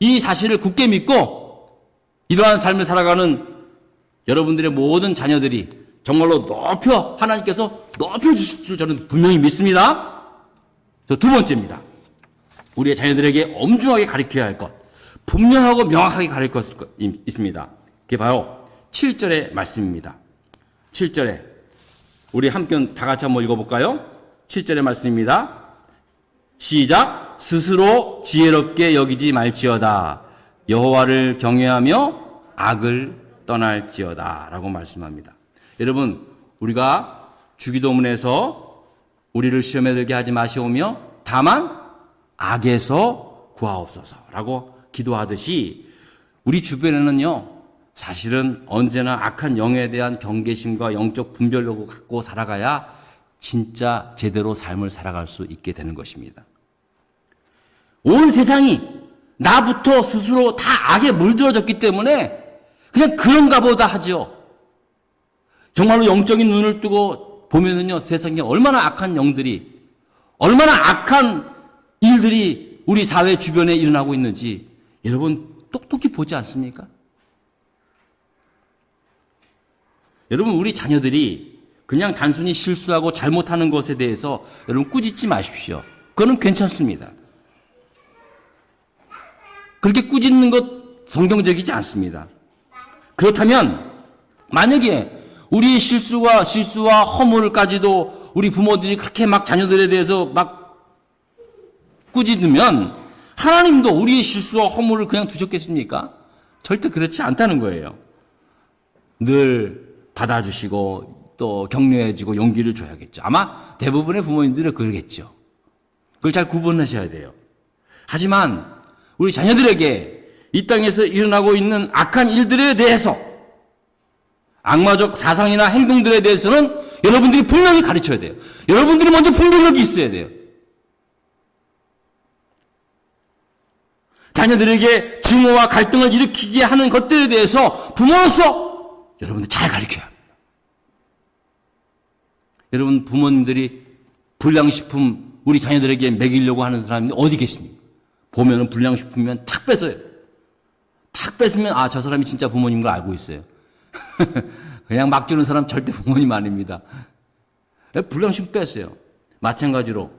이 사실을 굳게 믿고 이러한 삶을 살아가는 여러분들의 모든 자녀들이 정말로 하나님께서 높여주실 줄 저는 분명히 믿습니다. 두 번째입니다. 우리의 자녀들에게 엄중하게 가르쳐야 할 것, 분명하고 명확하게 가르칠 것이 있습니다. 그게 바로 7절의 말씀입니다. 7절에 우리 함께 다 같이 한번 읽어볼까요? 7절의 말씀입니다. 시작. 스스로 지혜롭게 여기지 말지어다. 여호와를 경외하며 악을 떠날지어다 라고 말씀합니다. 여러분, 우리가 주기도문에서 우리를 시험에 들게 하지 마시오며 다만 악에서 구하옵소서라고 기도하듯이 우리 주변에는요, 사실은 언제나 악한 영에 대한 경계심과 영적 분별력을 갖고 살아가야 진짜 제대로 삶을 살아갈 수 있게 되는 것입니다. 온 세상이 나부터 스스로 다 악에 물들어졌기 때문에 그냥 그런가 보다 하죠. 정말로 영적인 눈을 뜨고 보면은요, 세상에 얼마나 악한 영들이, 얼마나 악한 일들이 우리 사회 주변에 일어나고 있는지 여러분 똑똑히 보지 않습니까? 여러분, 우리 자녀들이 그냥 단순히 실수하고 잘못하는 것에 대해서 여러분 꾸짖지 마십시오. 그거는 괜찮습니다. 그렇게 꾸짖는 것 성경적이지 않습니다. 그렇다면 만약에 우리의 실수와 허물까지도 우리 부모들이 그렇게 막 자녀들에 대해서 막 꾸짖으면 하나님도 우리의 실수와 허물을 그냥 두셨겠습니까? 절대 그렇지 않다는 거예요. 늘 받아주시고 또 격려해주고 용기를 줘야겠죠. 아마 대부분의 부모님들은 그러겠죠. 그걸 잘 구분하셔야 돼요. 하지만 우리 자녀들에게 이 땅에서 일어나고 있는 악한 일들에 대해서, 악마적 사상이나 행동들에 대해서는 여러분들이 분명히 가르쳐야 돼요. 여러분들이 먼저 분별력이 있어야 돼요. 자녀들에게 증오와 갈등을 일으키게 하는 것들에 대해서 부모로서 여러분들 잘 가르쳐야 합니다. 여러분, 부모님들이 불량식품 우리 자녀들에게 먹이려고 하는 사람이 어디 계십니까? 보면은 불량식품이면 탁 뺏어요. 탁 뺏으면 저 사람이 진짜 부모님인 걸 알고 있어요. 그냥 막 주는 사람 절대 부모님 아닙니다. 불량식품 뺐어요. 마찬가지로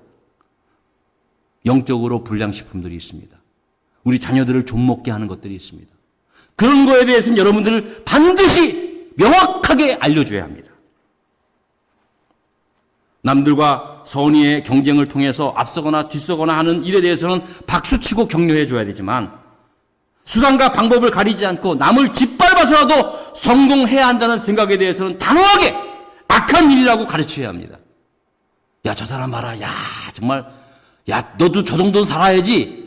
영적으로 불량식품들이 있습니다. 우리 자녀들을 좀먹게 하는 것들이 있습니다. 그런 거에 대해서는 여러분들을 반드시 명확하게 알려줘야 합니다. 남들과 선의의 경쟁을 통해서 앞서거나 뒤서거나 하는 일에 대해서는 박수치고 격려해 줘야 되지만 수단과 방법을 가리지 않고 남을 짓밟아서라도 성공해야 한다는 생각에 대해서는 단호하게 악한 일이라고 가르쳐야 합니다. 야, 저 사람 봐라. 야, 정말, 야, 너도 저 정도는 살아야지.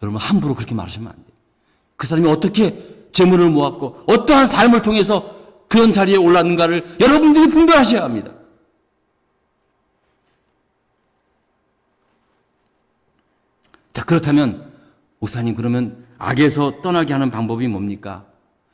여러분, 함부로 그렇게 말하시면 안 돼요. 그 사람이 어떻게 재물을 모았고 어떠한 삶을 통해서 그런 자리에 올랐는가를 여러분들이 분별하셔야 합니다. 자, 그렇다면 목사님, 그러면 악에서 떠나게 하는 방법이 뭡니까?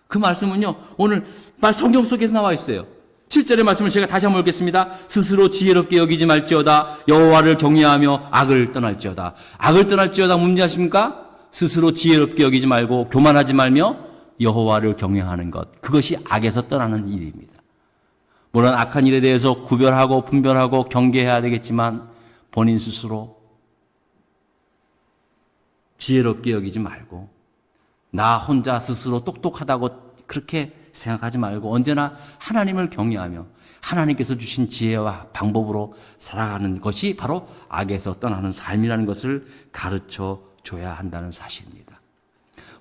그 말씀은요, 오늘 성경 속에서 나와 있어요. 7절의 말씀을 제가 다시 한번 읽겠습니다. 스스로 지혜롭게 여기지 말지어다. 여호와를 경외하며 악을 떠날지어다. 악을 떠날지어다 뭔지 아십니까? 스스로 지혜롭게 여기지 말고 교만하지 말며 여호와를 경외하는 것. 그것이 악에서 떠나는 일입니다. 물론 악한 일에 대해서 구별하고 분별하고 경계해야 되겠지만 본인 스스로 지혜롭게 여기지 말고 나 혼자 스스로 똑똑하다고 그렇게 생각하지 말고 언제나 하나님을 경외하며 하나님께서 주신 지혜와 방법으로 살아가는 것이 바로 악에서 떠나는 삶이라는 것을 가르쳐 줘야 한다는 사실입니다.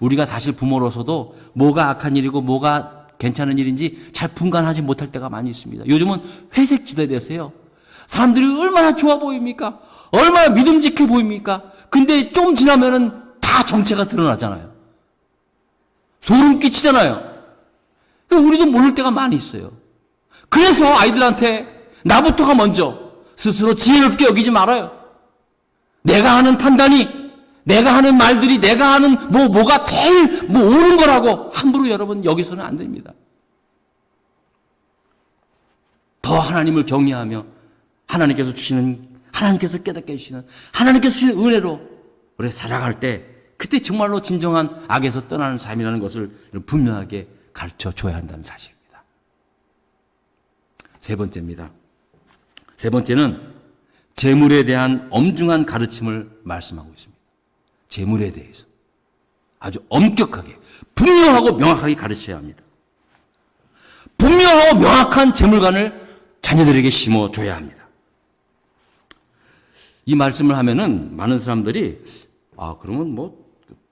우리가 사실 부모로서도 뭐가 악한 일이고 뭐가 괜찮은 일인지 잘 분간하지 못할 때가 많이 있습니다. 요즘은 회색 지대에 대해서요, 사람들이 얼마나 좋아 보입니까? 얼마나 믿음직해 보입니까? 근데 좀 지나면은 다 정체가 드러나잖아요. 소름 끼치잖아요. 우리도 모를 때가 많이 있어요. 그래서 아이들한테 나부터가 먼저 스스로 지혜롭게 여기지 말아요. 내가 하는 판단이, 내가 하는 말들이 내가 하는 뭐가 제일 옳은 거라고 함부로 여러분 여기서는 안 됩니다. 더 하나님을 경외하며 하나님께서 깨닫게 해주시는 하나님께서 주시는 은혜로 우리 살아갈 때 그때 정말로 진정한 악에서 떠나는 삶이라는 것을 분명하게 가르쳐 줘야 한다는 사실입니다. 세 번째입니다. 세 번째는 재물에 대한 엄중한 가르침을 말씀하고 있습니다. 재물에 대해서 아주 엄격하게 분명하고 명확하게 가르쳐야 합니다. 분명하고 명확한 재물관을 자녀들에게 심어줘야 합니다. 이 말씀을 하면은 많은 사람들이 그러면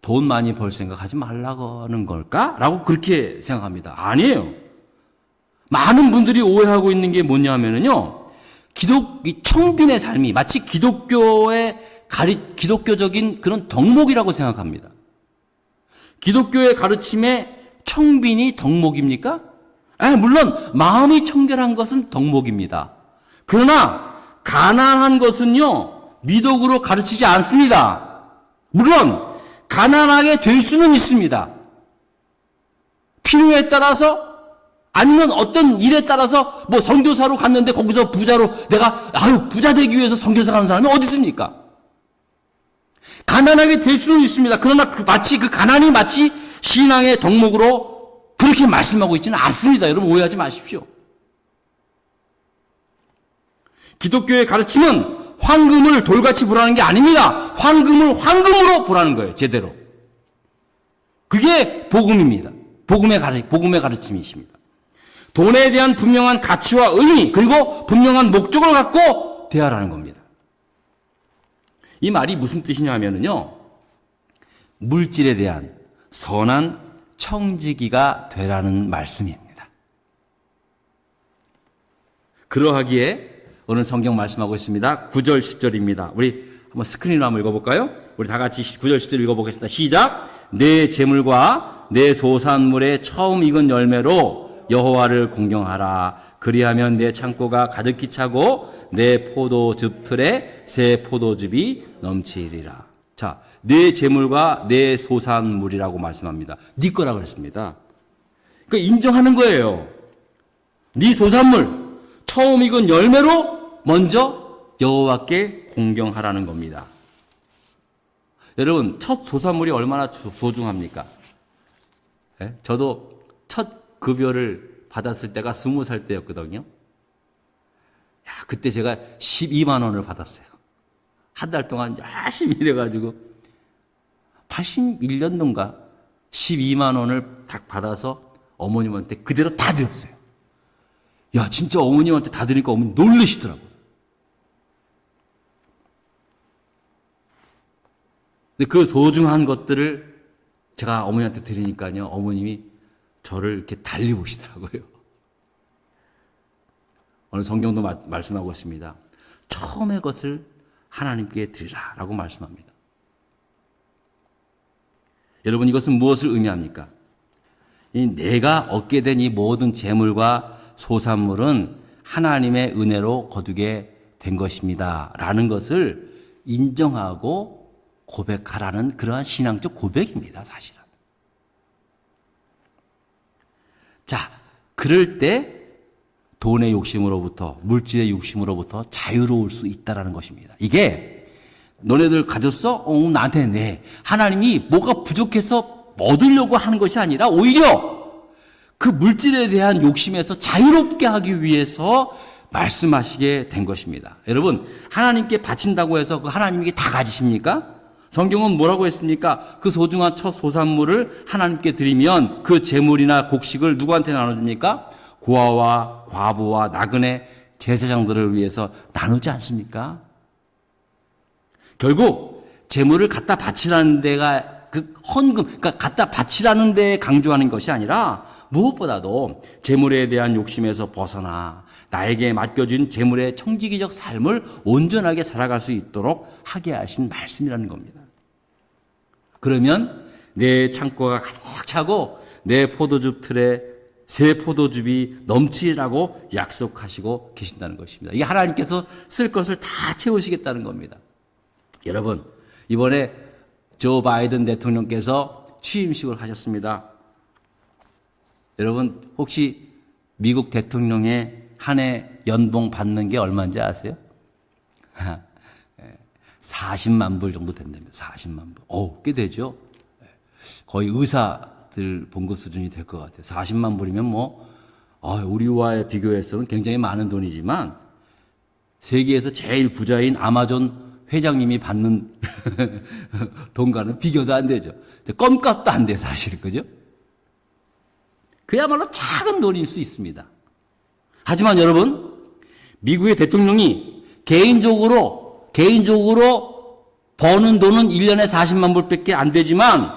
돈 많이 벌 생각하지 말라고 하는 걸까? 라고 그렇게 생각합니다. 아니에요. 많은 분들이 오해하고 있는 게 뭐냐면은요, 이 청빈의 삶이 마치 기독교적인 그런 덕목이라고 생각합니다. 기독교의 가르침에 청빈이 덕목입니까? 물론 마음이 청결한 것은 덕목입니다. 그러나 가난한 것은요, 미덕으로 가르치지 않습니다. 물론 가난하게 될 수는 있습니다. 필요에 따라서 아니면 어떤 일에 따라서 선교사로 갔는데 거기서 부자로 내가 부자 되기 위해서 선교사 가는 사람이 어디 있습니까? 가난하게 될 수는 있습니다. 그러나 그 가난이 마치 신앙의 덕목으로 그렇게 말씀하고 있지는 않습니다. 여러분 오해하지 마십시오. 기독교의 가르침은 황금을 돌같이 보라는 게 아닙니다. 황금을 황금으로 보라는 거예요. 제대로. 그게 복음입니다. 복음의 가르침이십니다. 돈에 대한 분명한 가치와 의미 그리고 분명한 목적을 갖고 대하라는 겁니다. 이 말이 무슨 뜻이냐면요, 물질에 대한 선한 청지기가 되라는 말씀입니다. 그러하기에 오늘 성경 말씀하고 있습니다. 9절 10절입니다. 우리 한번 스크린으로 한번 읽어볼까요? 우리 다 같이 9절 10절 읽어보겠습니다. 시작. 내 재물과 내 소산물의 처음 익은 열매로 여호와를 공경하라. 그리하면 내 창고가 가득히 차고 내 포도즙 틀에 새 포도즙이 넘치리라. 자, 내 재물과 내 소산물이라고 말씀합니다. 네 거라 그랬습니다. 그러니까 인정하는 거예요. 네 소산물, 처음 익은 열매로 먼저 여호와께 공경하라는 겁니다. 여러분, 첫 소산물이 얼마나 소중합니까? 네? 저도 첫 급여를 받았을 때가 20살 때였거든요. 그때 제가 12만 원을 받았어요. 한 달 동안 열심히 일해가지고 81년도인가 12만 원을 딱 받아서 어머님한테 그대로 다 드렸어요. 진짜 어머님한테 다 드리니까 어머니 놀라시더라고요. 근데 그 소중한 것들을 제가 어머니한테 드리니까요, 어머님이 저를 이렇게 달리 보시더라고요. 오늘 성경도 말씀하고 있습니다. 처음의 것을 하나님께 드리라 라고 말씀합니다. 여러분, 이것은 무엇을 의미합니까? 내가 얻게 된 이 모든 재물과 소산물은 하나님의 은혜로 거두게 된 것입니다 라는 것을 인정하고 고백하라는 그러한 신앙적 고백입니다, 사실은. 자, 그럴 때 돈의 욕심으로부터, 물질의 욕심으로부터 자유로울 수 있다는 것입니다. 이게 너네들 가졌어? 나한테 내. 하나님이 뭐가 부족해서 얻으려고 하는 것이 아니라 오히려 그 물질에 대한 욕심에서 자유롭게 하기 위해서 말씀하시게 된 것입니다. 여러분, 하나님께 바친다고 해서 그 하나님께 다 가지십니까? 성경은 뭐라고 했습니까? 그 소중한 첫 소산물을 하나님께 드리면 그 재물이나 곡식을 누구한테 나눠줍니까? 고아와 과부와 나그네 제사장들을 위해서 나누지 않습니까? 결국 재물을 갖다 바치라는 데가 그 헌금, 그러니까 갖다 바치라는 데에 강조하는 것이 아니라 무엇보다도 재물에 대한 욕심에서 벗어나 나에게 맡겨진 재물의 청지기적 삶을 온전하게 살아갈 수 있도록 하게 하신 말씀이라는 겁니다. 그러면 내 창고가 가득 차고 내 포도즙 틀에 새 포도즙이 넘치라고 약속하시고 계신다는 것입니다. 이게 하나님께서 쓸 것을 다 채우시겠다는 겁니다. 여러분, 이번에 조 바이든 대통령께서 취임식을 하셨습니다. 여러분 혹시 미국 대통령의 한 해 연봉 받는 게 얼마인지 아세요? 40만 불 정도 된답니다. 40만 불. 꽤 되죠? 거의 의사들 봉급 수준이 될 것 같아요. 40만 불이면 우리와의 비교해서는 굉장히 많은 돈이지만 세계에서 제일 부자인 아마존 회장님이 받는 돈과는 비교도 안 되죠. 껌값도 안 돼, 사실. 그죠? 그야말로 작은 돈일 수 있습니다. 하지만 여러분, 미국의 대통령이 개인적으로 버는 돈은 1년에 40만 불밖에 안 되지만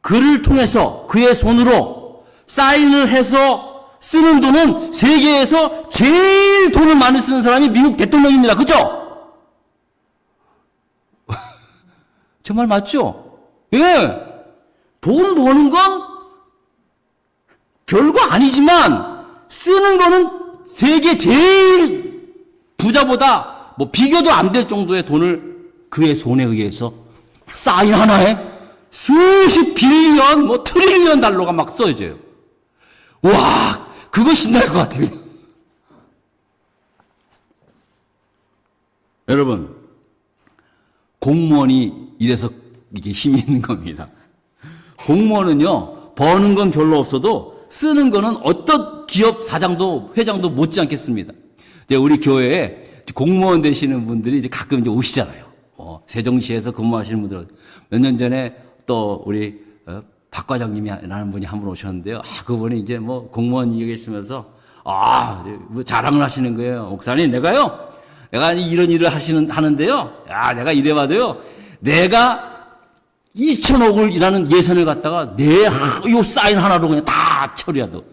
그를 통해서 그의 손으로 사인을 해서 쓰는 돈은 세계에서 제일 돈을 많이 쓰는 사람이 미국 대통령입니다. 그죠? 정말 맞죠? 예. 돈 버는 건 별거 아니지만 쓰는 거는 세계 제일 부자보다 비교도 안 될 정도의 돈을 그의 손에 의해서 사인 하나에 수십 빌리언, 트릴리언 달러가 막 써져요. 와, 그거 신날 것 같아요. 여러분, 공무원이 이래서 이게 힘이 있는 겁니다. 공무원은요, 버는 건 별로 없어도 쓰는 거는 어떤 기업 사장도 회장도 못지 않겠습니다. 우리 교회에 공무원 되시는 분들이 이제 가끔 이제 오시잖아요. 세종시에서 근무하시는 분들. 몇 년 전에 또 우리 박 과장님이라는 분이 한 분 오셨는데요. 그분이 이제 공무원 일에 있으면서 자랑을 하시는 거예요. 목사님, 내가 이런 일을 하는데요. 내가 이래봐도요. 내가 2천억이라는 예산을 갖다가 요 사인 하나로 그냥 다 처리하도.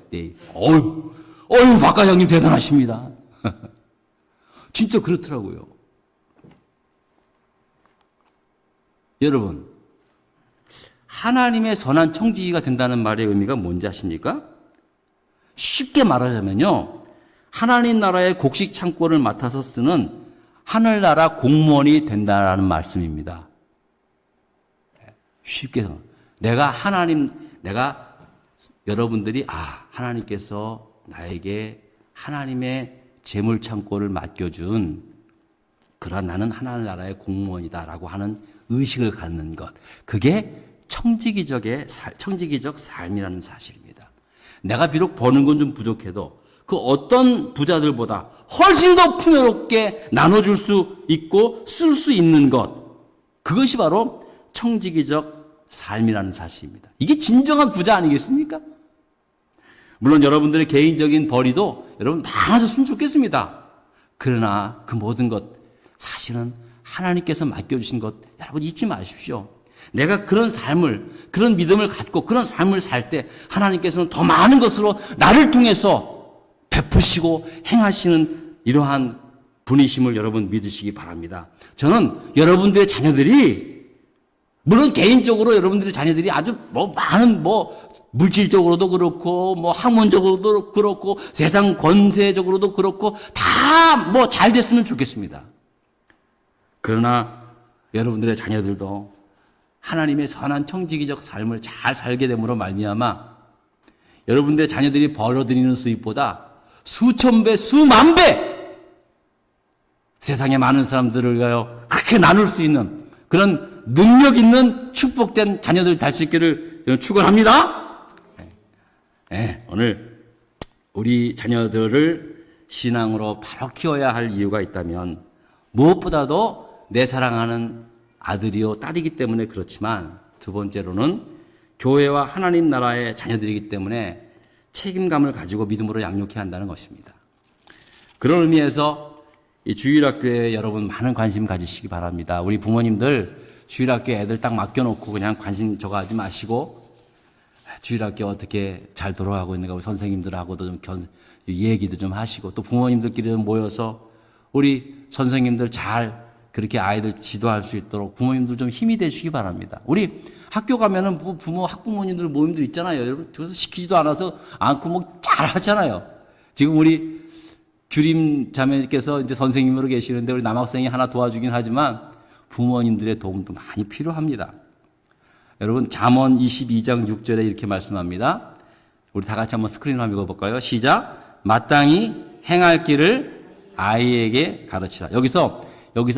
박 과장님 대단하십니다. 진짜 그렇더라고요. 여러분, 하나님의 선한 청지기가 된다는 말의 의미가 뭔지 아십니까? 쉽게 말하자면요, 하나님 나라의 곡식 창고를 맡아서 쓰는 하늘나라 공무원이 된다는 말씀입니다. 쉽게 여러분들이 하나님께서 나에게 하나님의 재물 창고를 맡겨준 그러한 나는 하늘나라의 공무원이다라고 하는 의식을 갖는 것, 그게 청지기적 삶이라는 사실입니다. 내가 비록 버는 건 좀 부족해도 그 어떤 부자들보다 훨씬 더 풍요롭게 나눠줄 수 있고 쓸 수 있는 것, 그것이 바로 청지기적 삶이라는 사실입니다. 이게 진정한 부자 아니겠습니까? 물론 여러분들의 개인적인 벌이도 여러분 많아졌으면 좋겠습니다. 그러나 그 모든 것 사실은 하나님께서 맡겨주신 것 여러분 잊지 마십시오. 내가 그런 믿음을 갖고 그런 삶을 살 때 하나님께서는 더 많은 것으로 나를 통해서 베푸시고 행하시는 이러한 분이심을 여러분 믿으시기 바랍니다. 저는 여러분들의 자녀들이 물론 개인적으로 여러분들의 자녀들이 아주 많은 물질적으로도 그렇고 학문적으로도 그렇고 세상 권세적으로도 그렇고 다 잘 됐으면 좋겠습니다. 그러나 여러분들의 자녀들도 하나님의 선한 청지기적 삶을 잘 살게 됨으로 말미암아 여러분들의 자녀들이 벌어들이는 수입보다 수천 배, 수만 배 세상에 많은 사람들을 위하여 그렇게 나눌 수 있는 그런 능력 있는 축복된 자녀들 될 수 있기를 축원합니다. 오늘 우리 자녀들을 신앙으로 바로 키워야 할 이유가 있다면 무엇보다도 내 사랑하는 아들이요 딸이기 때문에 그렇지만 두 번째로는 교회와 하나님 나라의 자녀들이기 때문에 책임감을 가지고 믿음으로 양육해야 한다는 것입니다. 그런 의미에서 이 주일학교에 여러분 많은 관심 가지시기 바랍니다. 우리 부모님들 주일학교 애들 딱 맡겨놓고 그냥 관심 저거 하지 마시고 주일학교 어떻게 잘 돌아가고 있는가 우리 선생님들하고도 좀 얘기도 좀 하시고 또 부모님들끼리 모여서 우리 선생님들 잘 그렇게 아이들 지도할 수 있도록 부모님들 좀 힘이 되시기 바랍니다. 우리 학교 가면은 학부모님들 모임들 있잖아요. 여러분, 그래서 시키지도 않고 잘 하잖아요. 지금 우리 규림 자매께서 이제 선생님으로 계시는데 우리 남학생이 하나 도와주긴 하지만 부모님들의 도움도 많이 필요합니다. 여러분 잠언 22장 6절에 이렇게 말씀합니다. 우리 다 같이 한번 스크린 한번 읽어볼까요? 시작. 마땅히 행할 길을 아이에게 가르치라. 여기서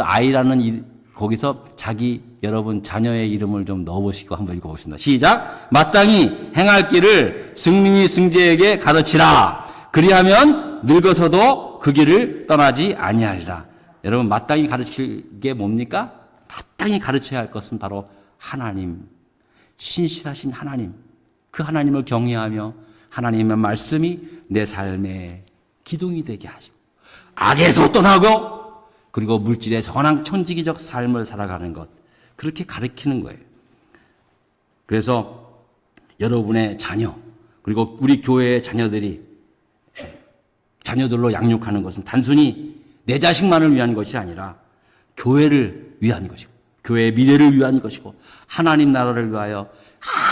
아이라는 거기서 여러분 자녀의 이름을 좀 넣어보시고 한번 읽어보겠습니다. 시작. 마땅히 행할 길을 승민이 승재에게 가르치라. 그리하면 늙어서도 그 길을 떠나지 아니하리라. 여러분 마땅히 가르칠 게 뭡니까? 마땅히 가르쳐야 할 것은 바로 하나님, 신실하신 하나님, 그 하나님을 경외하며 하나님의 말씀이 내 삶의 기둥이 되게 하시고 악에서 떠나고 그리고 물질의 선한 천지기적 삶을 살아가는 것, 그렇게 가르치는 거예요. 그래서 여러분의 자녀 그리고 우리 교회의 자녀들로 양육하는 것은 단순히 내 자식만을 위한 것이 아니라 교회를 위한 것이고 교회의 미래를 위한 것이고 하나님 나라를 위하여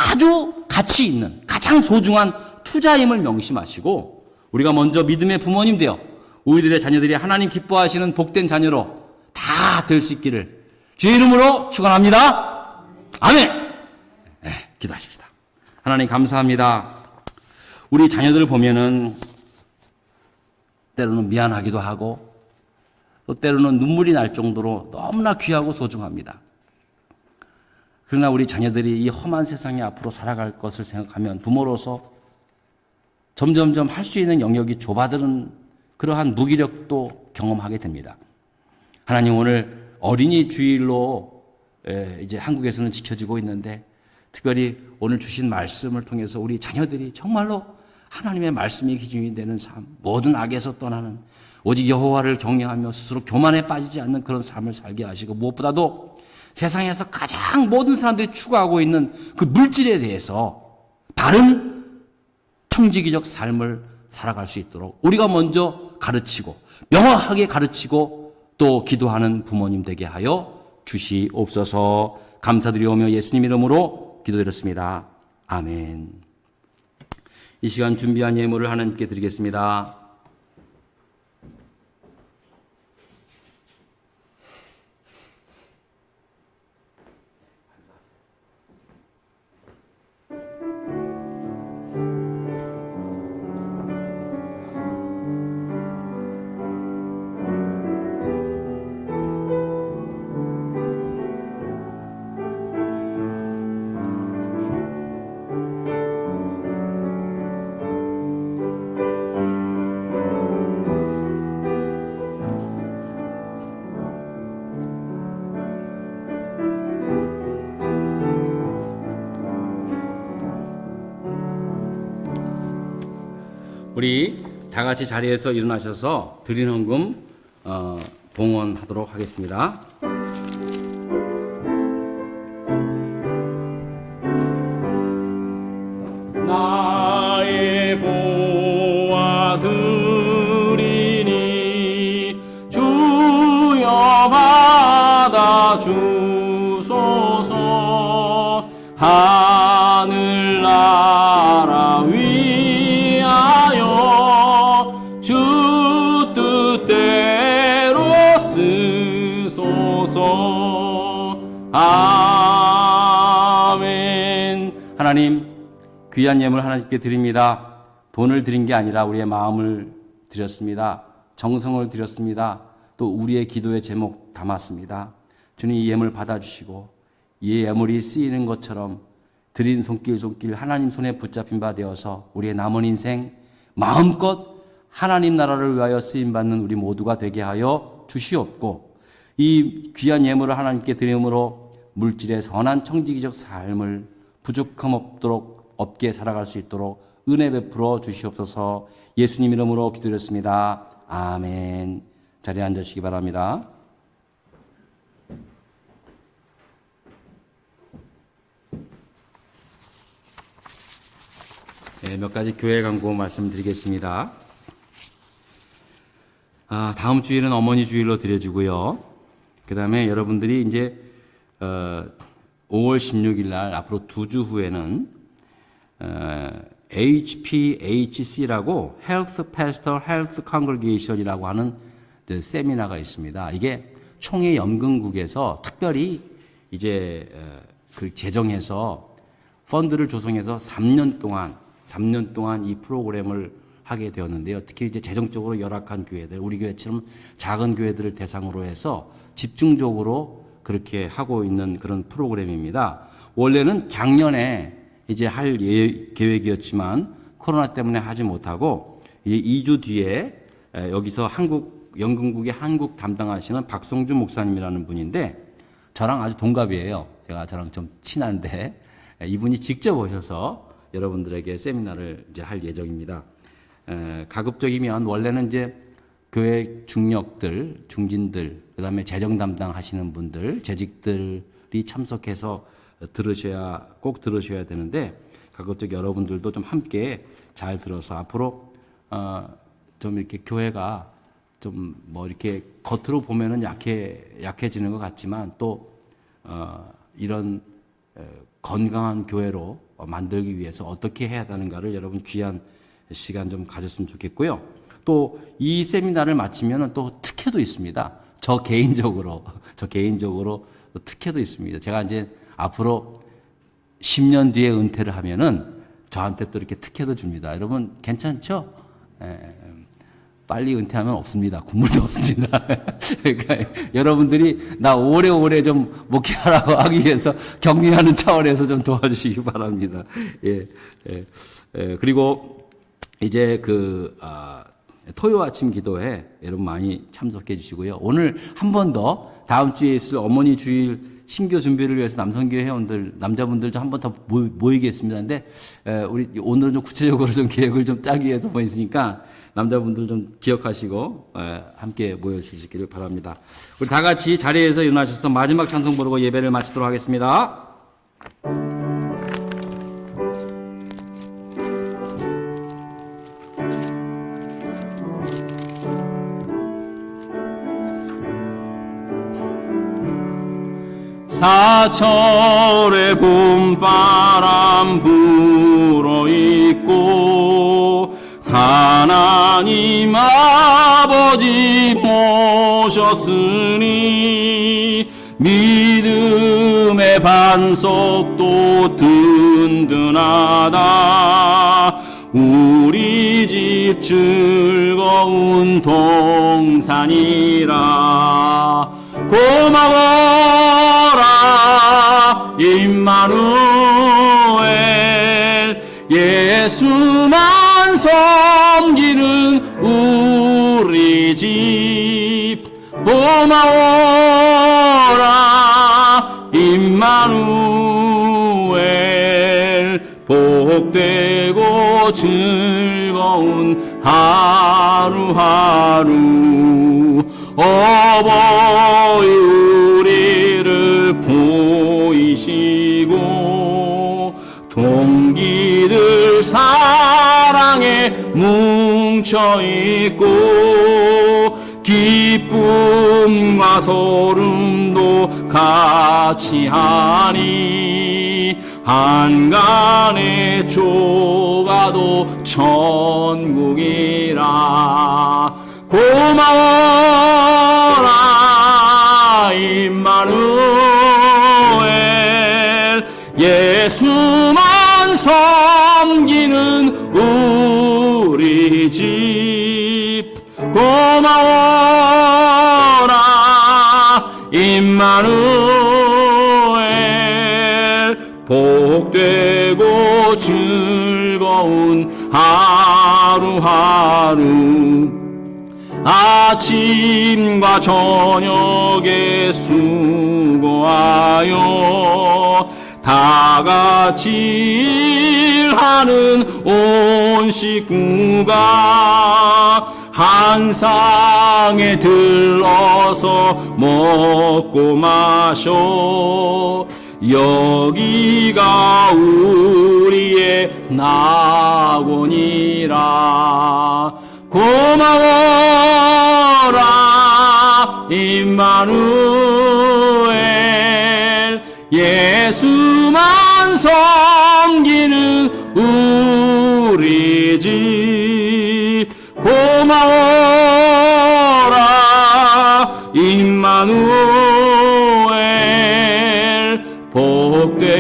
아주 가치 있는 가장 소중한 투자임을 명심하시고 우리가 먼저 믿음의 부모님 되어 우리들의 자녀들이 하나님 기뻐하시는 복된 자녀로 다 될 수 있기를 주의 이름으로 축원합니다. 아멘. 기도하십시다. 하나님 감사합니다. 우리 자녀들을 보면은 때로는 미안하기도 하고 또 때로는 눈물이 날 정도로 너무나 귀하고 소중합니다. 그러나 우리 자녀들이 이 험한 세상에 앞으로 살아갈 것을 생각하면 부모로서 점점점 할 수 있는 영역이 좁아드는 그러한 무기력도 경험하게 됩니다. 하나님 오늘 어린이 주일로 이제 한국에서는 지켜지고 있는데 특별히 오늘 주신 말씀을 통해서 우리 자녀들이 정말로 하나님의 말씀이 기준이 되는 삶, 모든 악에서 떠나는 오직 여호와를 경외하며 스스로 교만에 빠지지 않는 그런 삶을 살게 하시고 무엇보다도 세상에서 가장 모든 사람들이 추구하고 있는 그 물질에 대해서 바른 청지기적 삶을 살아갈 수 있도록 우리가 먼저 가르치고 명확하게 가르치고 또 기도하는 부모님 되게 하여 주시옵소서. 감사드리오며 예수님 이름으로 기도드렸습니다. 아멘. 이 시간 준비한 예물을 하나님께 드리겠습니다. 우리 다 같이 자리에서 일어나셔서 드린 헌금 봉헌하도록 하겠습니다. 나의 보아 드리니 주여 받아 주소서. 하늘나라 위하여 주 뜻대로 쓰소서. 아멘. 하나님, 귀한 예물 하나님께 드립니다. 돈을 드린 게 아니라 우리의 마음을 드렸습니다. 정성을 드렸습니다. 또 우리의 기도의 제목 담았습니다. 주님, 이 예물 받아주시고 이 예물이 쓰이는 것처럼 드린 손길 하나님 손에 붙잡힌 바 되어서 우리의 남은 인생 마음껏 하나님 나라를 위하여 쓰임받는 우리 모두가 되게 하여 주시옵고 이 귀한 예물을 하나님께 드림으로 물질의 선한 청지기적 삶을 부족함 없게 살아갈 수 있도록 은혜 베풀어 주시옵소서. 예수님 이름으로 기도드렸습니다. 아멘. 자리에 앉으시기 바랍니다. 몇 가지 교회 광고 말씀드리겠습니다. 다음 주일은 어머니 주일로 드려주고요. 그 다음에 여러분들이 이제 5월 16일 날 앞으로 2주 후에는 HPHC라고 Health Pastor Health Congregation이라고 하는 세미나가 있습니다. 이게 총회 연근국에서 특별히 이제 그 제정해서 펀드를 조성해서 3년 동안 이 프로그램을 하게 되었는데요. 특히 이제 재정적으로 열악한 교회들, 우리 교회처럼 작은 교회들을 대상으로 해서 집중적으로 그렇게 하고 있는 그런 프로그램입니다. 원래는 작년에 이제 할 계획이었지만 코로나 때문에 하지 못하고 2주 뒤에 여기서 연근국의 한국 담당하시는 박성주 목사님이라는 분인데 저랑 아주 동갑이에요. 저랑 좀 친한데 이분이 직접 오셔서 여러분들에게 세미나를 이제 할 예정입니다. 가급적이면 원래는 이제 교회 중력들, 중진들, 그다음에 재정 담당하시는 분들, 재직들이 참석해서 꼭 들으셔야 되는데 가급적 여러분들도 좀 함께 잘 들어서 앞으로 좀 이렇게 교회가 좀 뭐 이렇게 겉으로 보면은 약해지는 것 같지만 또 이런 건강한 교회로 만들기 위해서 어떻게 해야 하는가를 여러분 귀한 시간 좀 가졌으면 좋겠고요. 또 이 세미나를 마치면은 또 특혜도 있습니다. 저 개인적으로 특혜도 있습니다. 제가 이제 앞으로 10년 뒤에 은퇴를 하면은 저한테 또 이렇게 특혜도 줍니다. 여러분 괜찮죠? 빨리 은퇴하면 없습니다. 국물도 없습니다. 그러니까 여러분들이 나 오래오래 좀 목회하라고 하기 위해서 격려하는 차원에서 좀 도와주시기 바랍니다. 그리고 이제 토요 아침 기도회 여러분 많이 참석해 주시고요. 오늘 한 번 더 다음 주에 있을 어머니 주일 신교 준비를 위해서 남성교회 회원들, 남자분들 좀 한 번 더 모이겠습니다. 근데 우리 오늘은 좀 구체적으로 좀 계획을 좀 짜기 위해서 모였으니까 남자분들 좀 기억하시고 함께 모여주시기를 바랍니다. 우리 다 같이 자리에서 일어나셔서 마지막 찬송 부르고 예배를 마치도록 하겠습니다. 사철의 봄바람 불어있고 하나님 아버지 모셨으니 믿음의 반석도 든든하다. 우리 집 즐거운 동산이라. 고마워라 임마누엘, 예수만 섬기는 우리 집. 고마워라 임마누엘, 복되고 즐거운 하루하루. 어버이 우리를 보이시고 동기들 사랑에 뭉쳐있고 기쁨과 소름도 같이 하니 한간의 조가도 천국이라. 고마워라 임마누엘, 예수만 섬기는 우리 집. 고마워라 임마누엘, 복되고 즐거운 하루하루. 아침과 저녁에 수고하여 다 같이 일하는 온 식구가 한 상에 들러서 먹고 마셔. 여기가 우리의 낙원이라. 고마워라 임마누엘, 예수만 섬기는 우리 집. 고마워라 임마누엘, 복되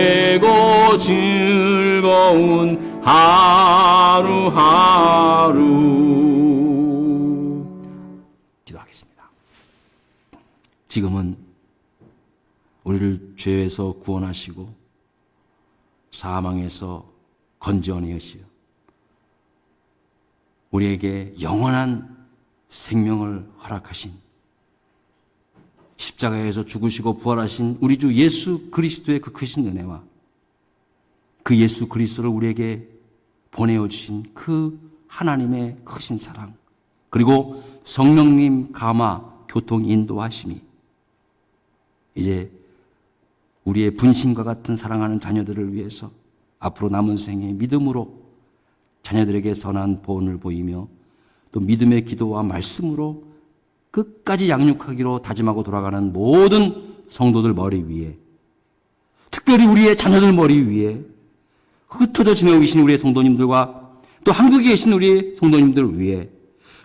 즐거운 하루하루. 기도하겠습니다. 지금은 우리를 죄에서 구원하시고 사망에서 건져내시어 우리에게 영원한 생명을 허락하신, 십자가에서 죽으시고 부활하신 우리 주 예수 그리스도의 그 크신 은혜와 그 예수 그리스도를 우리에게 보내어 주신 그 하나님의 크신 사랑, 그리고 성령님 감화 교통 인도하심이 이제 우리의 분신과 같은 사랑하는 자녀들을 위해서 앞으로 남은 생에 믿음으로 자녀들에게 선한 보온을 보이며 또 믿음의 기도와 말씀으로 끝까지 양육하기로 다짐하고 돌아가는 모든 성도들 머리 위에, 특별히 우리의 자녀들 머리 위에 흩어져 지내고 계신 우리의 성도님들과 또 한국에 계신 우리 성도님들 위에,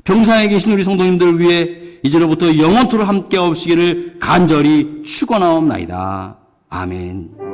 병상에 계신 우리 성도님들 위에 이제로부터 영원토록 함께 없으기를 간절히 축원하옵나이다. 아멘.